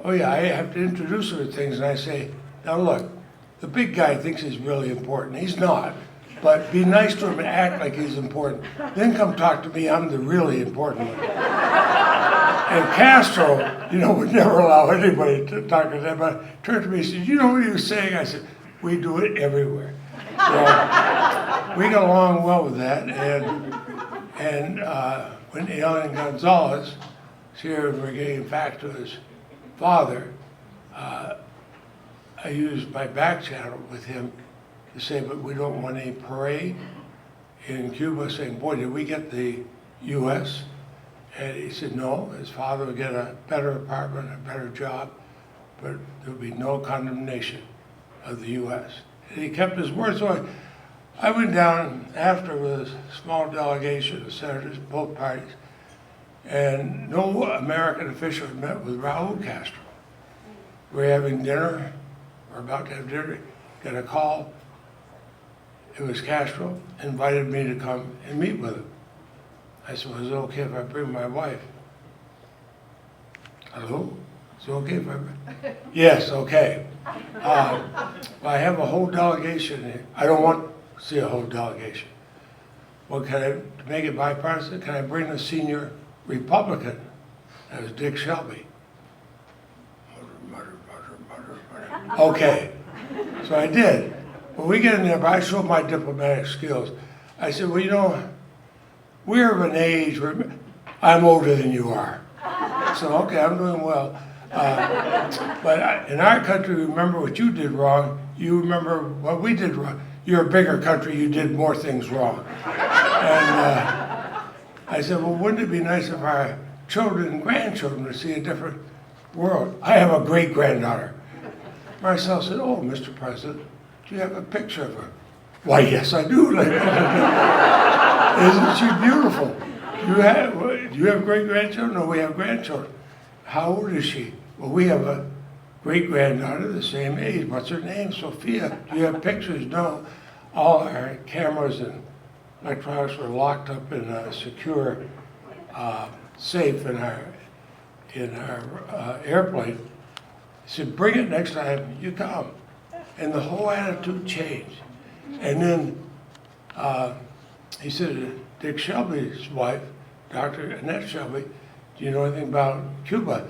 oh yeah, I have to introduce her to things, and I say, now look, the big guy thinks he's really important. He's not, but be nice to him and act like he's important. Then come talk to me, I'm the really important one. And Castro, would never allow anybody to talk to them, but turned to me and said, you know what he was saying? I said, we do it everywhere. So we got along well with that, and when Alien Gonzalez was here and we're getting back to his father, I used my back channel with him to say, but we don't want any parade in Cuba saying, boy, did we get the U.S.? And he said, no, his father would get a better apartment, a better job, but there would be no condemnation of the U.S. And he kept his word. So I went down after with a small delegation of senators, both parties, and no American official had met with Raul Castro. We're having dinner, we're about to have dinner, got a call. It was Castro, invited me to come and meet with him. I said, well, is it okay if I bring my wife? Hello? Is it okay if I bring? Yes, okay. I have a whole delegation here. I don't want to see a whole delegation. Well, to make it bipartisan, can I bring the senior Republican? That was Dick Shelby. Mutter, mutter, mutter, mutter, mutter. Okay, so I did. When we get in there, but I showed my diplomatic skills. I said, well, you know, we're of an age where I'm older than you are. So, okay, I'm doing well. But in our country, we remember what you did wrong. You remember what we did wrong. You're a bigger country, you did more things wrong. And I said, well, wouldn't it be nice if our children and grandchildren to see a different world? I have a great-granddaughter. Marcel said, oh, Mr. President, do you have a picture of her? Why, yes, I do. Isn't she beautiful? Do you have great-grandchildren? No, we have grandchildren. How old is she? Well, we have a great-granddaughter the same age. What's her name? Sophia. Do you have pictures? No. All our cameras and electronics were locked up in a secure safe in our airplane. He said, bring it next time you come. And the whole attitude changed. And then he said, Dick Shelby's wife, Dr. Annette Shelby, do you know anything about Cuba?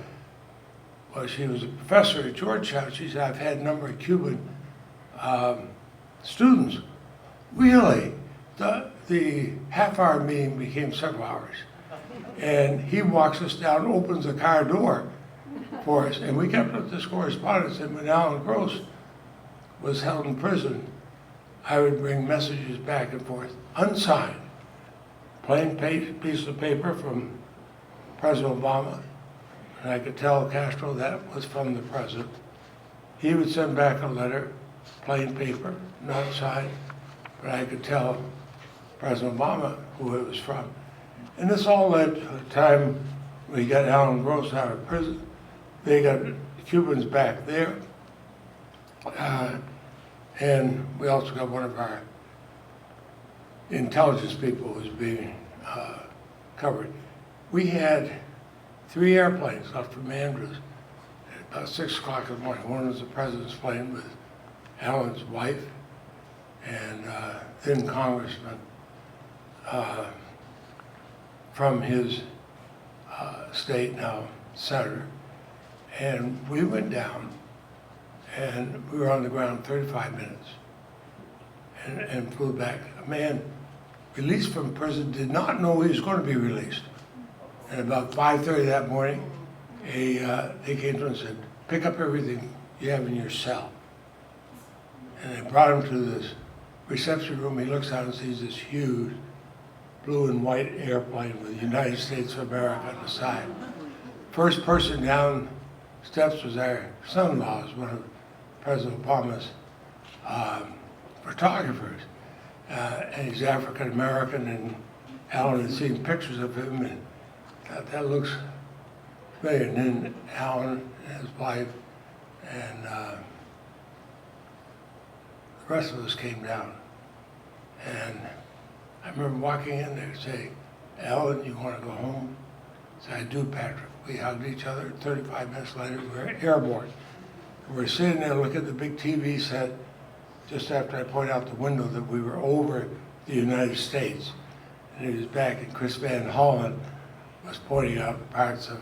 Well, she was a professor at Georgetown. She said, I've had a number of Cuban students. Really? The half-hour meeting became several hours. And he walks us down, opens the car door for us. And we kept up this correspondence. And when Alan Gross was held in prison, I would bring messages back and forth, unsigned. Plain piece of paper from President Obama. And I could tell Castro that was from the president. He would send back a letter, plain paper, not signed, but I could tell President Obama who it was from. And this all led to the time we got Alan Gross out of prison. They got the Cubans back there. And we also got one of our intelligence people was being covered. We had 3 airplanes left from Andrews at about 6 o'clock in the morning. One was the president's plane with Alan's wife and then congressman from his state, now senator. And we went down and we were on the ground 35 minutes and flew back. A man released from prison did not know he was going to be released. And about 5:30 that morning, they came to him and said, pick up everything you have in your cell. And they brought him to this reception room. He looks out and sees this huge blue and white airplane with the United States of America on the side. First person down steps was our son-in-law, was one of President Obama's photographers. And he's African American, and Alan had seen pictures of him and thought, that looks familiar. And then Alan and his wife and the rest of us came down. And I remember walking in there and saying, Alan, you want to go home? I said, I do, Patrick. We hugged each other. 35 minutes later, we were airborne. We were sitting there looking at the big TV set just after I pointed out the window that we were over the United States. And he was back, and Chris Van Hollen was pointing out parts of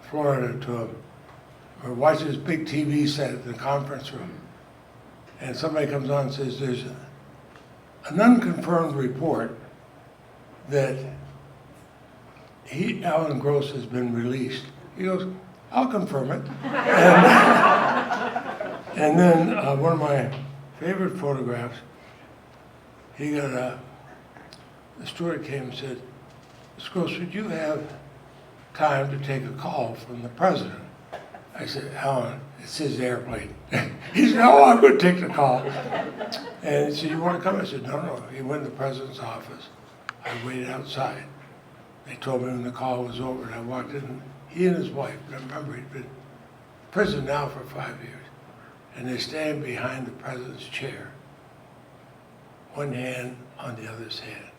Florida to him. We're watching this big TV set at the conference room. And somebody comes on and says, there's an unconfirmed report that Alan Gross has been released. He goes, I'll confirm it. And then one of my favorite photographs, he got the steward came and said, Mr. Gross, would you have time to take a call from the president? I said, Alan, it's his airplane. He said, no, I'm going to take the call. And he said, you want to come? I said, no. He went to the president's office. I waited outside. They told me when the call was over, and I walked in. He and his wife, I remember he'd been in prison now for 5 years, and they stand behind the president's chair, one hand on the other's hand,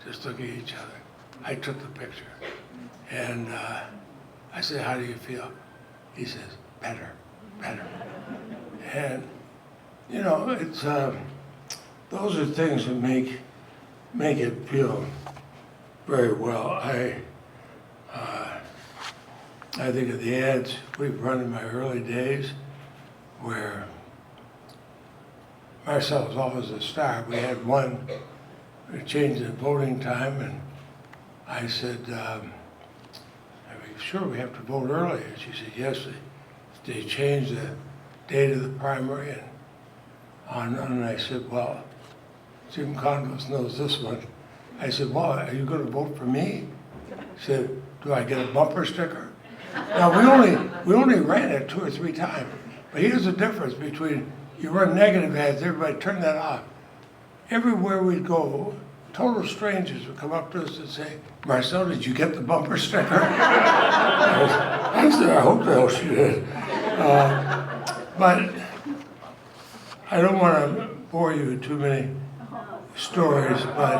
just looking at each other. I took the picture, and I said, how do you feel? He says, better. better. And, you know, it's, those are things that make it feel very well. I think of the ads we've run in my early days where Marcel was always a star. We had one, we changed the voting time, and I said, are we sure we have to vote early? And she said, yes, they changed the date of the primary and on, and I said, well, Jim Condos knows this one. I said, well, are you going to vote for me? She said, do I get a bumper sticker? Now, we only ran it 2 or 3 times, but here's the difference between you run negative ads, everybody turn that off. Everywhere we'd go, total strangers would come up to us and say, Marcel, did you get the bumper sticker? I said, I hope the hell she did. But I don't want to bore you with too many stories, but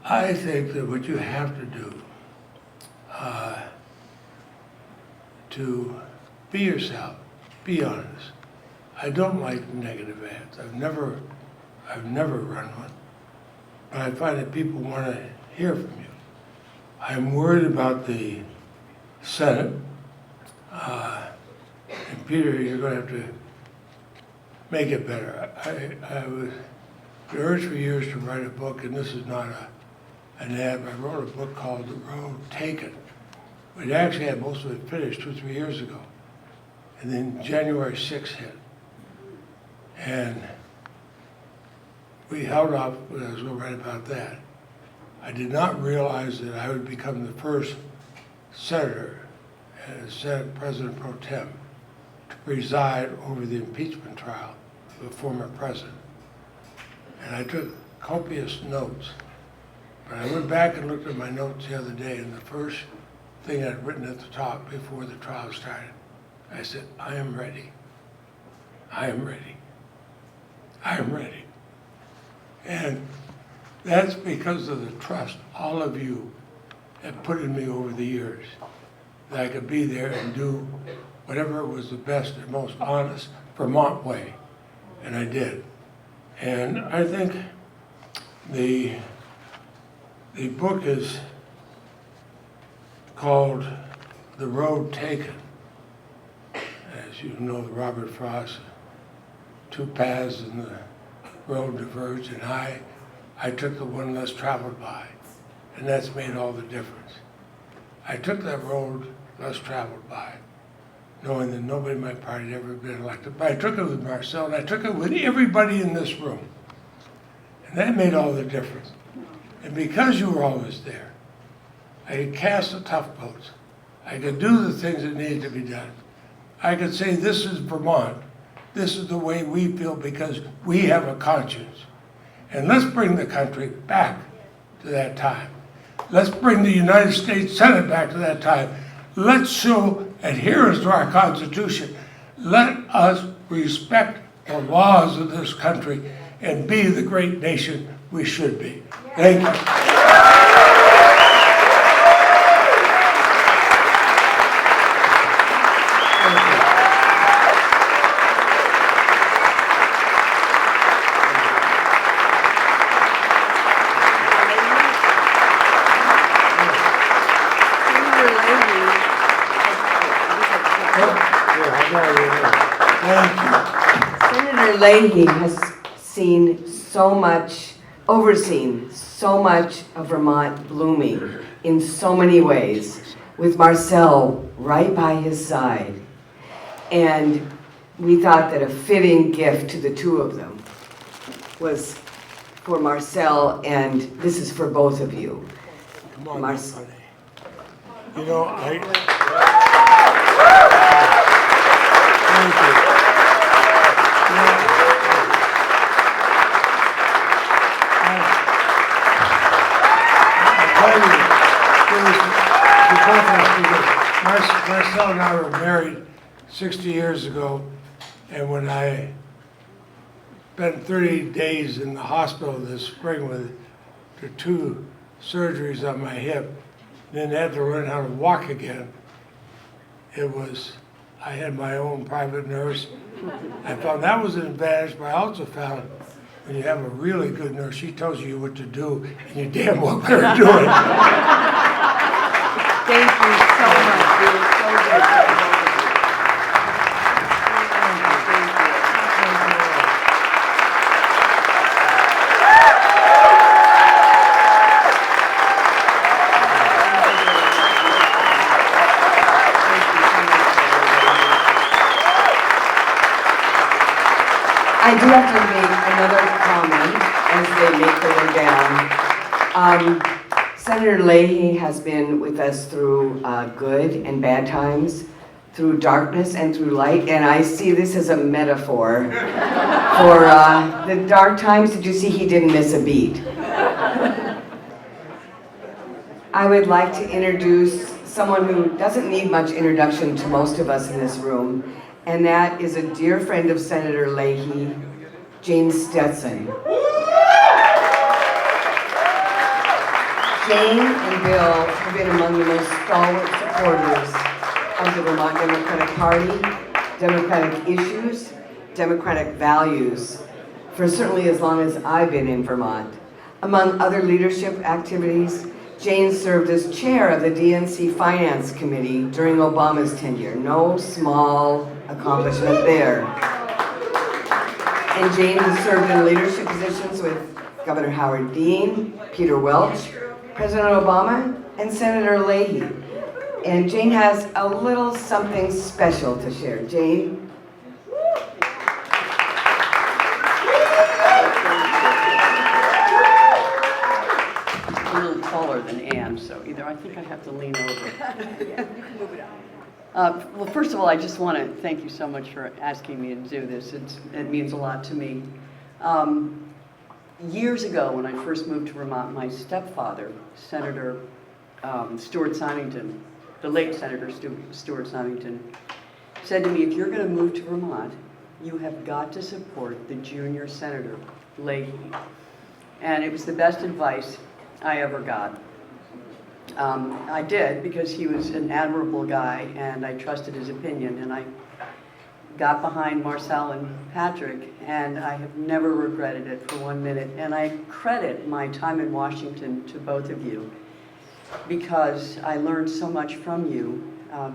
I think that what you have to do to be yourself, be honest. I don't like negative ads. I've never run one, but I find that people want to hear from you. I'm worried about the Senate, and Peter, you're going to have to make it better. I was urged for years to write a book, and this is not an ad. I wrote a book called The Road Taken. We actually had most of it finished 2 or 3 years ago. And then January 6th hit. And we held off, I was going to write about that. I did not realize that I would become the first senator and Senate President pro tem to preside over the impeachment trial of a former president. And I took copious notes. But I went back and looked at my notes the other day, and the first thing I'd written at the top before the trial started, I said, I am ready. I am ready. I am ready. And that's because of the trust all of you have put in me over the years, that I could be there and do whatever was the best and most honest Vermont way. And I did. And I think the book is called The Road Taken. As you know, Robert Frost, 2 paths and the road diverged, and I took the one less traveled by, and that's made all the difference. I took that road less traveled by, knowing that nobody in my party had ever been elected, but I took it with Marcel, and I took it with everybody in this room, and that made all the difference. And because you were always there, I could cast the tough votes. I could do the things that needed to be done. I could say, this is Vermont. This is the way we feel because we have a conscience. And let's bring the country back to that time. Let's bring the United States Senate back to that time. Let's show adherence to our Constitution. Let us respect the laws of this country and be the great nation we should be. Thank you. Senator Leahy has overseen so much of Vermont blooming in so many ways, with Marcel right by his side. And we thought that a fitting gift to the two of them was for Marcel, and this is for both of you. Come on, Marcel. buddy. You know, thank you. Marcel and I were married 60 years ago, and when I spent 30 days in the hospital this spring with the 2 surgeries on my hip, then had to learn how to walk again. I had my own private nurse. I found that was an advantage, but I also found when you have a really good nurse, she tells you what to do, and you damn well better do it. Thank you so much. You were so good. I do have to make another comment as they make their way down. Senator Leahy has been with us through good and bad times, through darkness and through light, and I see this as a metaphor for the dark times. Did you see he didn't miss a beat? I would like to introduce someone who doesn't need much introduction to most of us in this room, and that is a dear friend of Senator Leahy, Jane Stetson. Jane and Bill have been among the most stalwart supporters of the Vermont Democratic Party, democratic issues, democratic values, for certainly as long as I've been in Vermont. Among other leadership activities, Jane served as chair of the DNC Finance Committee during Obama's tenure. No small accomplishment there. And Jane has served in leadership positions with Governor Howard Dean, Peter Welch, President Obama, and Senator Leahy. And Jane has a little something special to share. Jane? A little taller than Ann, so either I think I have to lean over. Well, first of all, I just want to thank you so much for asking me to do this. It means a lot to me. Years ago, when I first moved to Vermont, my stepfather, Senator Stuart Sonington, the late Senator Stuart Sonington, said to me, if you're going to move to Vermont, you have got to support the junior senator, Leahy. And it was the best advice I ever got. I did, because he was an admirable guy and I trusted his opinion, and I got behind Marcel and Patrick, and I have never regretted it for 1 minute. And I credit my time in Washington to both of you, because I learned so much from you,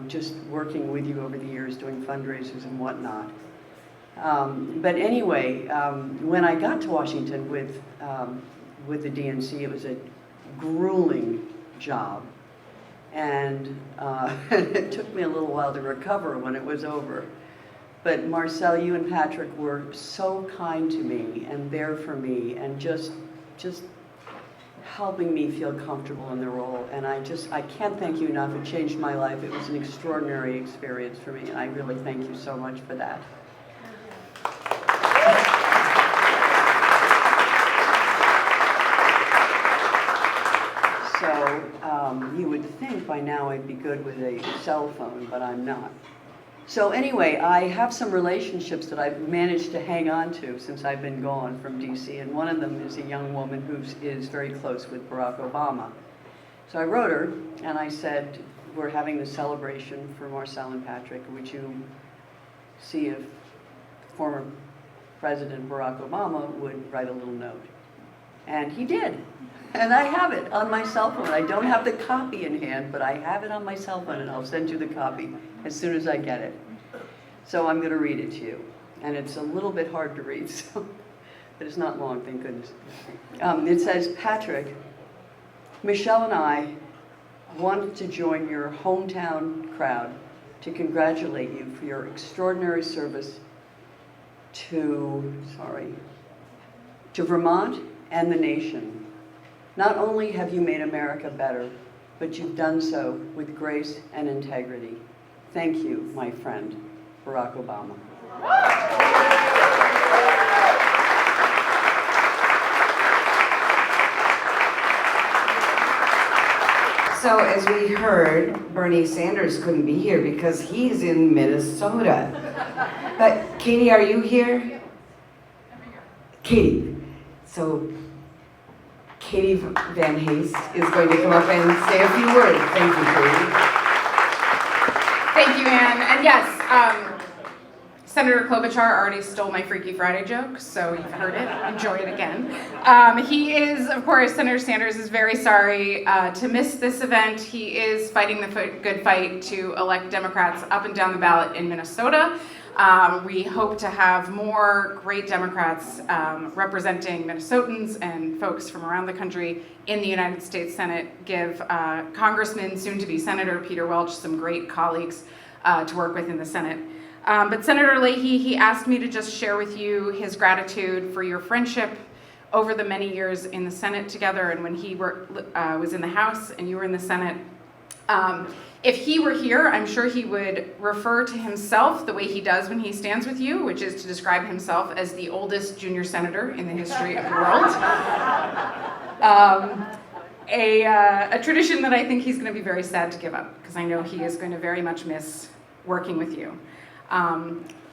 just working with you over the years, doing fundraisers and whatnot. But anyway, when I got to Washington with the DNC, it was a grueling job, and it took me a little while to recover when it was over. But Marcel, you and Patrick were so kind to me and there for me, and just helping me feel comfortable in the role. And I can't thank you enough. It changed my life. It was an extraordinary experience for me, and I really thank you so much for that. So you would think by now I'd be good with a cell phone, but I'm not. So anyway, I have some relationships that I've managed to hang on to since I've been gone from DC, and one of them is a young woman who is very close with Barack Obama. So I wrote her and I said, we're having this celebration for Marcel and Patrick. Would you see if former President Barack Obama would write a little note? And he did. And I have it on my cell phone. I don't have the copy in hand, but I have it on my cell phone, and I'll send you the copy as soon as I get it. So I'm going to read it to you. And it's a little bit hard to read, but it's not long, thank goodness. It says, Patrick, Michelle and I wanted to join your hometown crowd to congratulate you for your extraordinary service to Vermont and the nation. Not only have you made America better, but you've done so with grace and integrity. Thank you, my friend, Barack Obama. So as we heard, Bernie Sanders couldn't be here because he's in Minnesota. But Katie, are you here? I'm here. Katie. So Katie Van Haast is going to come up and say a few words. Thank you, Katie. Thank you, Ann. And yes, Senator Klobuchar already stole my Freaky Friday joke, so you've heard it. Enjoy it again. He is, of course, Senator Sanders is very sorry to miss this event. He is fighting the good fight to elect Democrats up and down the ballot in Minnesota. We hope to have more great Democrats representing Minnesotans and folks from around the country in the United States Senate, give Congressman, soon-to-be Senator Peter Welch, some great colleagues to work with in the Senate. But Senator Leahy, he asked me to just share with you his gratitude for your friendship over the many years in the Senate together, and when he was in the House and you were in the Senate. If he were here, I'm sure he would refer to himself the way he does when he stands with you, which is to describe himself as the oldest junior senator in the history of the world. A tradition that I think he's going to be very sad to give up, because I know he is going to very much miss working with you.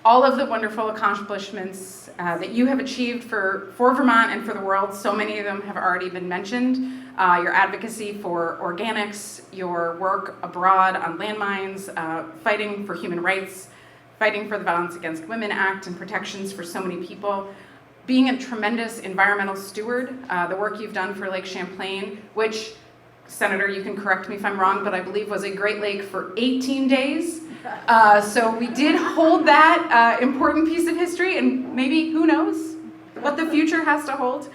All of the wonderful accomplishments that you have achieved for Vermont and for the world, so many of them have already been mentioned. Your advocacy for organics, your work abroad on landmines, fighting for human rights, fighting for the Violence Against Women Act and protections for so many people, being a tremendous environmental steward, the work you've done for Lake Champlain, which, Senator, you can correct me if I'm wrong, but I believe was a Great Lake for 18 days. So we did hold that important piece of history, and maybe, who knows, what the future has to hold.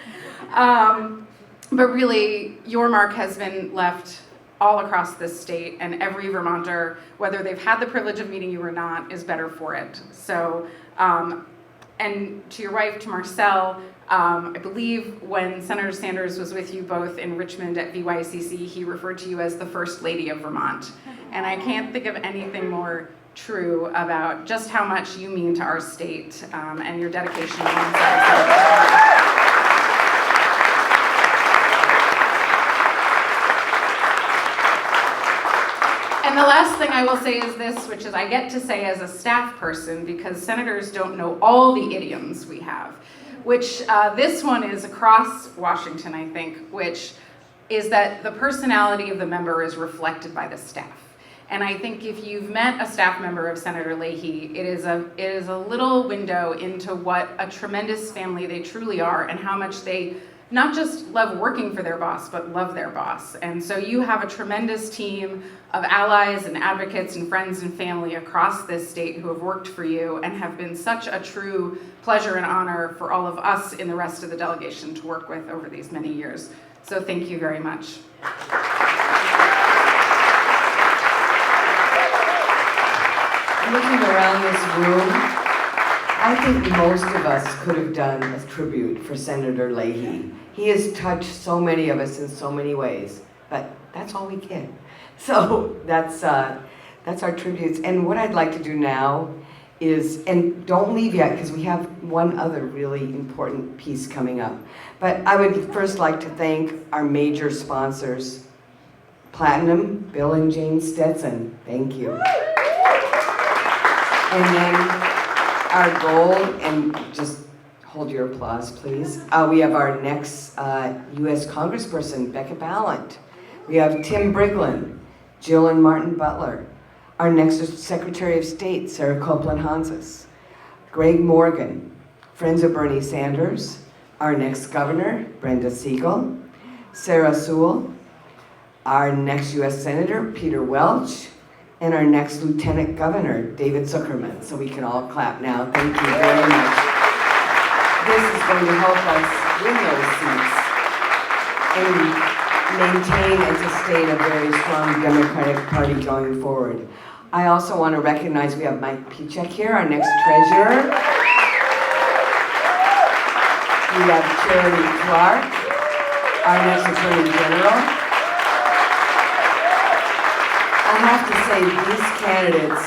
But really, your mark has been left all across this state, and every Vermonter, whether they've had the privilege of meeting you or not, is better for it. So, and to your wife, to Marcel, I believe when Senator Sanders was with you both in Richmond at VYCC, he referred to you as the First Lady of Vermont. And I can't think of anything more true about just how much you mean to our state and your dedication alongside. And the last thing I will say is this, which is I get to say as a staff person, because senators don't know all the idioms we have, which this one is across Washington, I think, which is that the personality of the member is reflected by the staff. And I think if you've met a staff member of Senator Leahy, it is a little window into what a tremendous family they truly are and how much they not just love working for their boss, but love their boss. And so you have a tremendous team of allies and advocates and friends and family across this state who have worked for you and have been such a true pleasure and honor for all of us in the rest of the delegation to work with over these many years. So thank you very much. Looking around this room, I think most of us could have done a tribute for Senator Leahy. He has touched so many of us in so many ways, but that's all we get. So that's our tributes. And what I'd like to do now is, and don't leave yet because we have one other really important piece coming up. But I would first like to thank our major sponsors, Platinum, Bill and Jane Stetson, thank you. And then our gold, and just hold your applause, please. We have our next U.S. Congressperson, Becca Ballant. We have Tim Briglin, Jill and Martin Butler. Our next Secretary of State, Sarah Copeland-Hanzas. Greg Morgan, Friends of Bernie Sanders. Our next Governor, Brenda Siegel. Sarah Sewell. Our next U.S. Senator, Peter Welch. And our next Lieutenant Governor, David Zuckerman. So we can all clap now. Thank you very much. This is going to help us win those seats and maintain and sustain a very strong Democratic Party going forward. I also want to recognize we have Mike Pichek here, our next treasurer. We have Charity Clark, our next Attorney General. I have to say, these candidates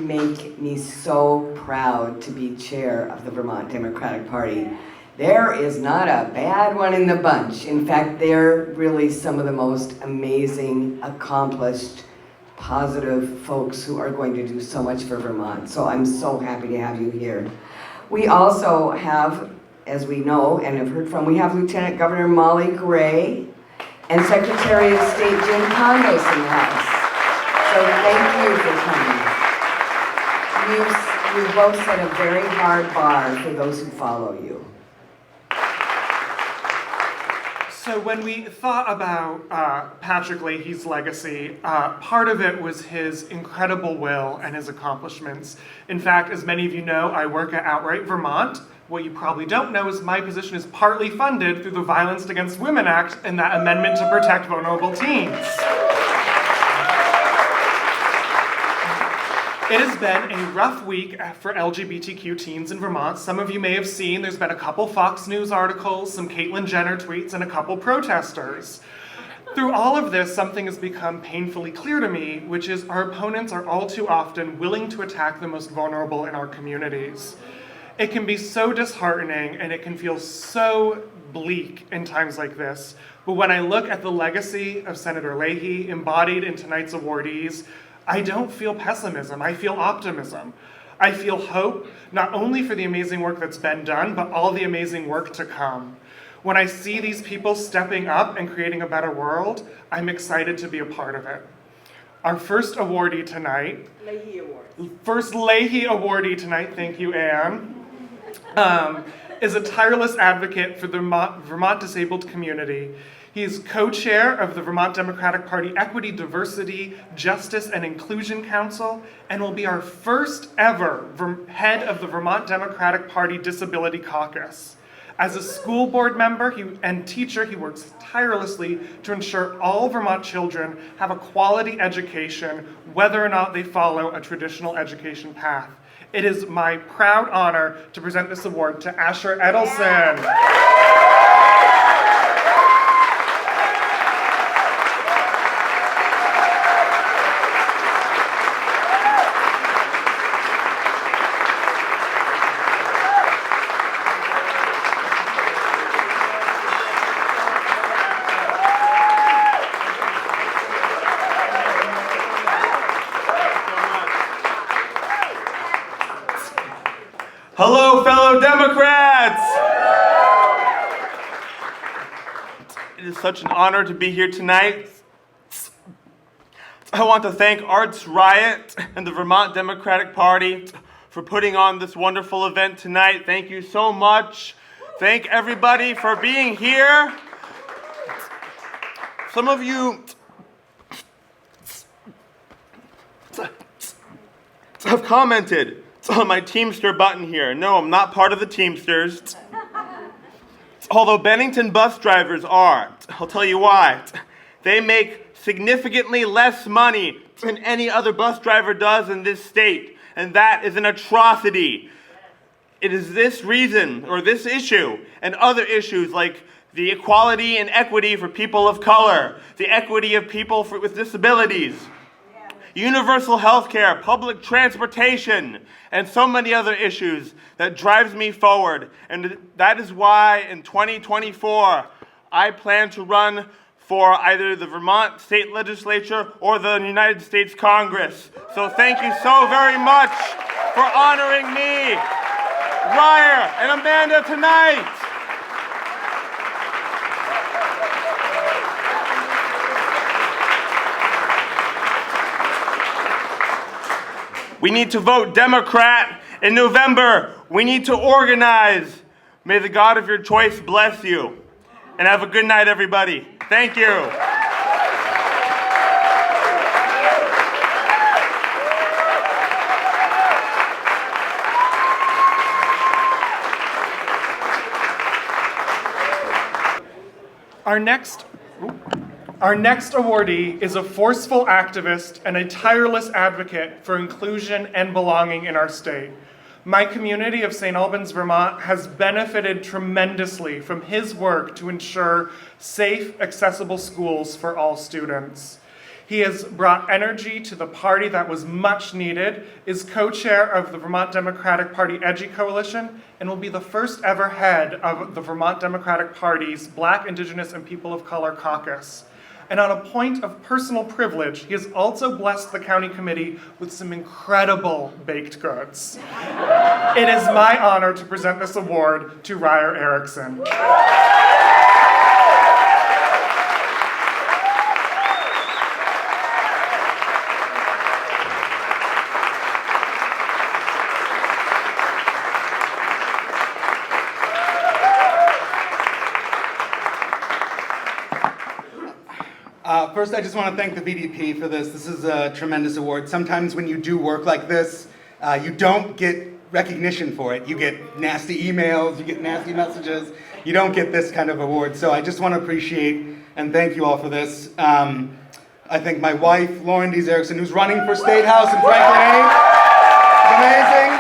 make me so proud to be chair of the Vermont Democratic Party. There is not a bad one in the bunch. In fact, they're really some of the most amazing, accomplished, positive folks who are going to do so much for Vermont. So I'm so happy to have you here. We also have as we know and have heard from, we have Lieutenant Governor Molly Gray and Secretary of State Jim Condos in the house. So thank you for coming. You've both set a very hard bar for those who follow you. So when we thought about Patrick Leahy's legacy, part of it was his incredible will and his accomplishments. In fact, as many of you know, I work at Outright Vermont. What you probably don't know is my position is partly funded through the Violence Against Women Act and that amendment to protect vulnerable teens. It has been a rough week for LGBTQ teens in Vermont. Some of you may have seen there's been a couple Fox News articles, some Caitlyn Jenner tweets, and a couple protesters. Through all of this, something has become painfully clear to me, which is our opponents are all too often willing to attack the most vulnerable in our communities. It can be so disheartening and it can feel so bleak in times like this. But when I look at the legacy of Senator Leahy embodied in tonight's awardees, I don't feel pessimism, I feel optimism. I feel hope, not only for the amazing work that's been done, but all the amazing work to come. When I see these people stepping up and creating a better world, I'm excited to be a part of it. Our first awardee tonight, first Leahy awardee tonight, thank you, Anne, is a tireless advocate for the Vermont disabled community. He is co-chair of the Vermont Democratic Party Equity, Diversity, Justice, and Inclusion Council, and will be our first ever head of the Vermont Democratic Party Disability Caucus. As a school board member and teacher, he works tirelessly to ensure all Vermont children have a quality education, whether or not they follow a traditional education path. It is my proud honor to present this award to Asher Edelson. Hello, fellow Democrats! It is such an honor to be here tonight. I want to thank Arts Riot and the Vermont Democratic Party for putting on this wonderful event tonight. Thank you so much. Thank everybody for being here. Some of you have commented on my Teamster button here. No, I'm not part of the Teamsters. Although Bennington bus drivers are. I'll tell you why. They make significantly less money than any other bus driver does in this state, and that is an atrocity. It is this reason, or this issue, and other issues like the equality and equity for people of color, the equity of people with disabilities, universal health care, public transportation, and so many other issues that drives me forward. And that is why in 2024, I plan to run for either the Vermont State Legislature or the United States Congress. So thank you so very much for honoring me, Ryer and Amanda tonight. We need to vote Democrat in November. We need to organize. May the God of your choice bless you. And have a good night, everybody. Thank you. Our next awardee is a forceful activist and a tireless advocate for inclusion and belonging in our state. My community of St. Albans, Vermont has benefited tremendously from his work to ensure safe, accessible schools for all students. He has brought energy to the party that was much needed, is co-chair of the Vermont Democratic Party Edgy Coalition, and will be the first ever head of the Vermont Democratic Party's Black, Indigenous, and People of Color Caucus. And on a point of personal privilege, he has also blessed the county committee with some incredible baked goods. It is my honor to present this award to Ryer Erickson. First, I just want to thank the VDP for this. This is a tremendous award. Sometimes when you do work like this, you don't get recognition for it. You get nasty emails, you get nasty messages. You don't get this kind of award. So I just want to appreciate and thank you all for this. I think my wife, Lauren Dees Erickson, who's running for State House in Franklin A, is amazing.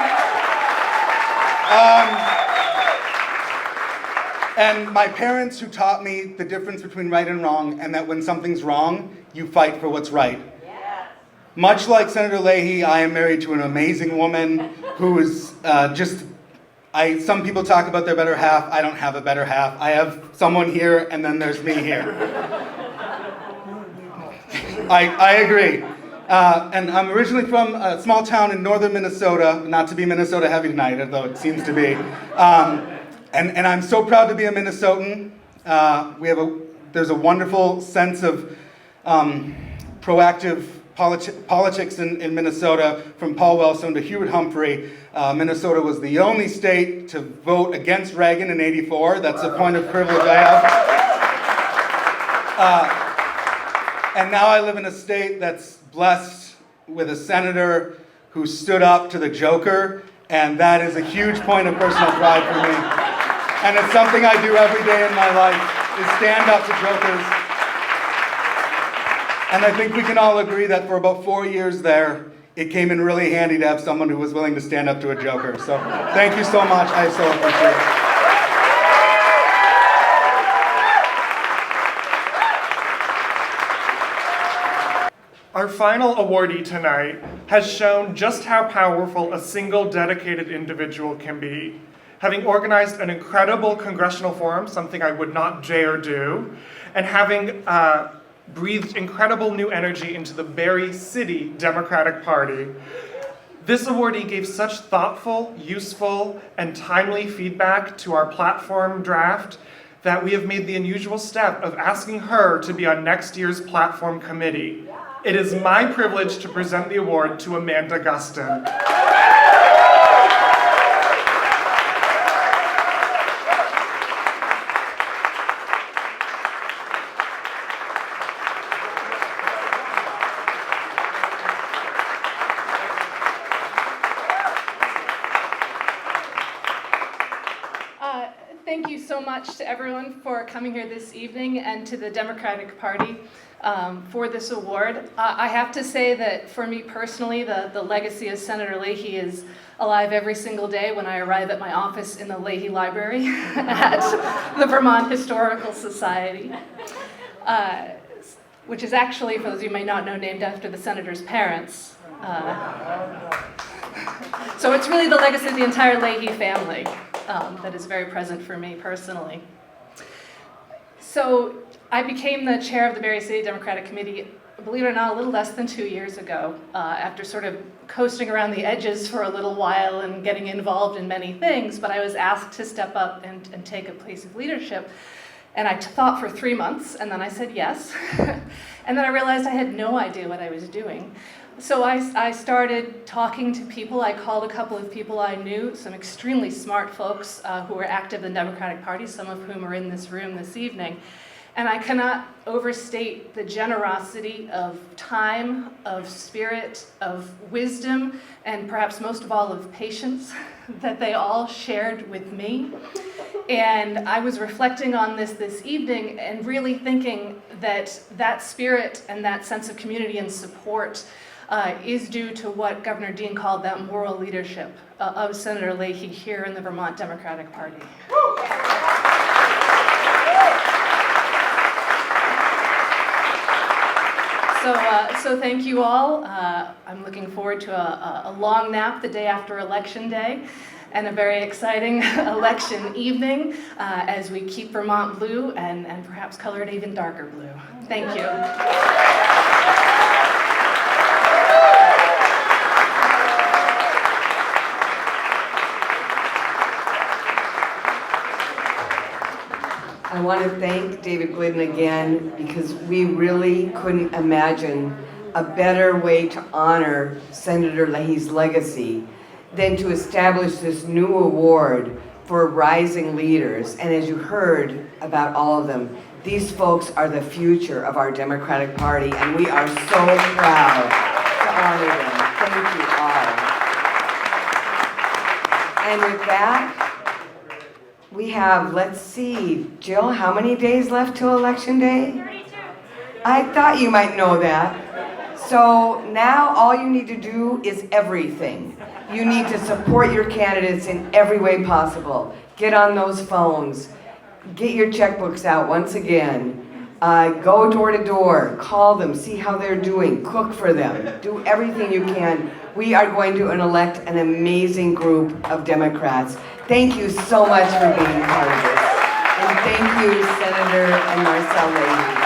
And my parents, who taught me the difference between right and wrong, and that when something's wrong, you fight for what's right. Yes. Much like Senator Leahy, I am married to an amazing woman who is some people talk about their better half. I don't have a better half. I have someone here, and then there's me here. I agree. And I'm originally from a small town in northern Minnesota, not to be Minnesota heavy tonight, although it seems to be. And I'm so proud to be a Minnesotan. There's a wonderful sense of proactive politics in Minnesota, from Paul Wellstone to Hubert Humphrey. Minnesota was the only state to vote against Reagan in '84. That's a point of privilege I have. And now I live in a state that's blessed with a senator who stood up to the Joker, and that is a huge point of personal pride for me. And it's something I do every day in my life, is stand up to jokers. And I think we can all agree that for about 4 years there, it came in really handy to have someone who was willing to stand up to a joker. So thank you so much. I so appreciate it. Our final awardee tonight has shown just how powerful a single dedicated individual can be. Having organized an incredible congressional forum, something I would not dare do, and having breathed incredible new energy into the Berry City Democratic Party, this awardee gave such thoughtful, useful, and timely feedback to our platform draft that we have made the unusual step of asking her to be on next year's platform committee. It is my privilege to present the award to Amanda Gustin. Thank you so much to everyone for coming here this evening, and to the Democratic Party for this award. I have to say that for me personally, the legacy of Senator Leahy is alive every single day when I arrive at my office in the Leahy Library at the Vermont Historical Society, which is actually, for those of you who may not know, named after the senator's parents. So it's really the legacy of the entire Leahy family that is very present for me personally. So I became the chair of the Berry City Democratic Committee, believe it or not, a little less than 2 years ago, after sort of coasting around the edges for a little while and getting involved in many things, but I was asked to step up and take a place of leadership. And I thought for 3 months, and then I said yes. And then I realized I had no idea what I was doing. So I started talking to people. I called a couple of people I knew, some extremely smart folks who were active in the Democratic Party, some of whom are in this room this evening. And I cannot overstate the generosity of time, of spirit, of wisdom, and perhaps most of all of patience that they all shared with me. And I was reflecting on this evening and really thinking that that spirit and that sense of community and support is due to what Governor Dean called that moral leadership of Senator Leahy here in the Vermont Democratic Party. So thank you all. I'm looking forward to a long nap the day after Election Day. and a very exciting election evening as we keep Vermont blue and perhaps color it even darker blue. Thank you. I want to thank David Glidden again because we really couldn't imagine a better way to honor Senator Leahy's legacy than to establish this new award for rising leaders. And as you heard about all of them, these folks are the future of our Democratic Party, and we are so proud to honor them. Thank you all. And with that, we have, let's see, Jill, how many days left till Election Day? 32. I thought you might know that. So now all you need to do is everything. You need to support your candidates in every way possible. Get on those phones. Get your checkbooks out once again. Go door to door. Call them. See how they're doing. Cook for them. Do everything you can. We are going to elect an amazing group of Democrats. Thank you so much for being part of this. And thank you, Senator and Marcel Leahy.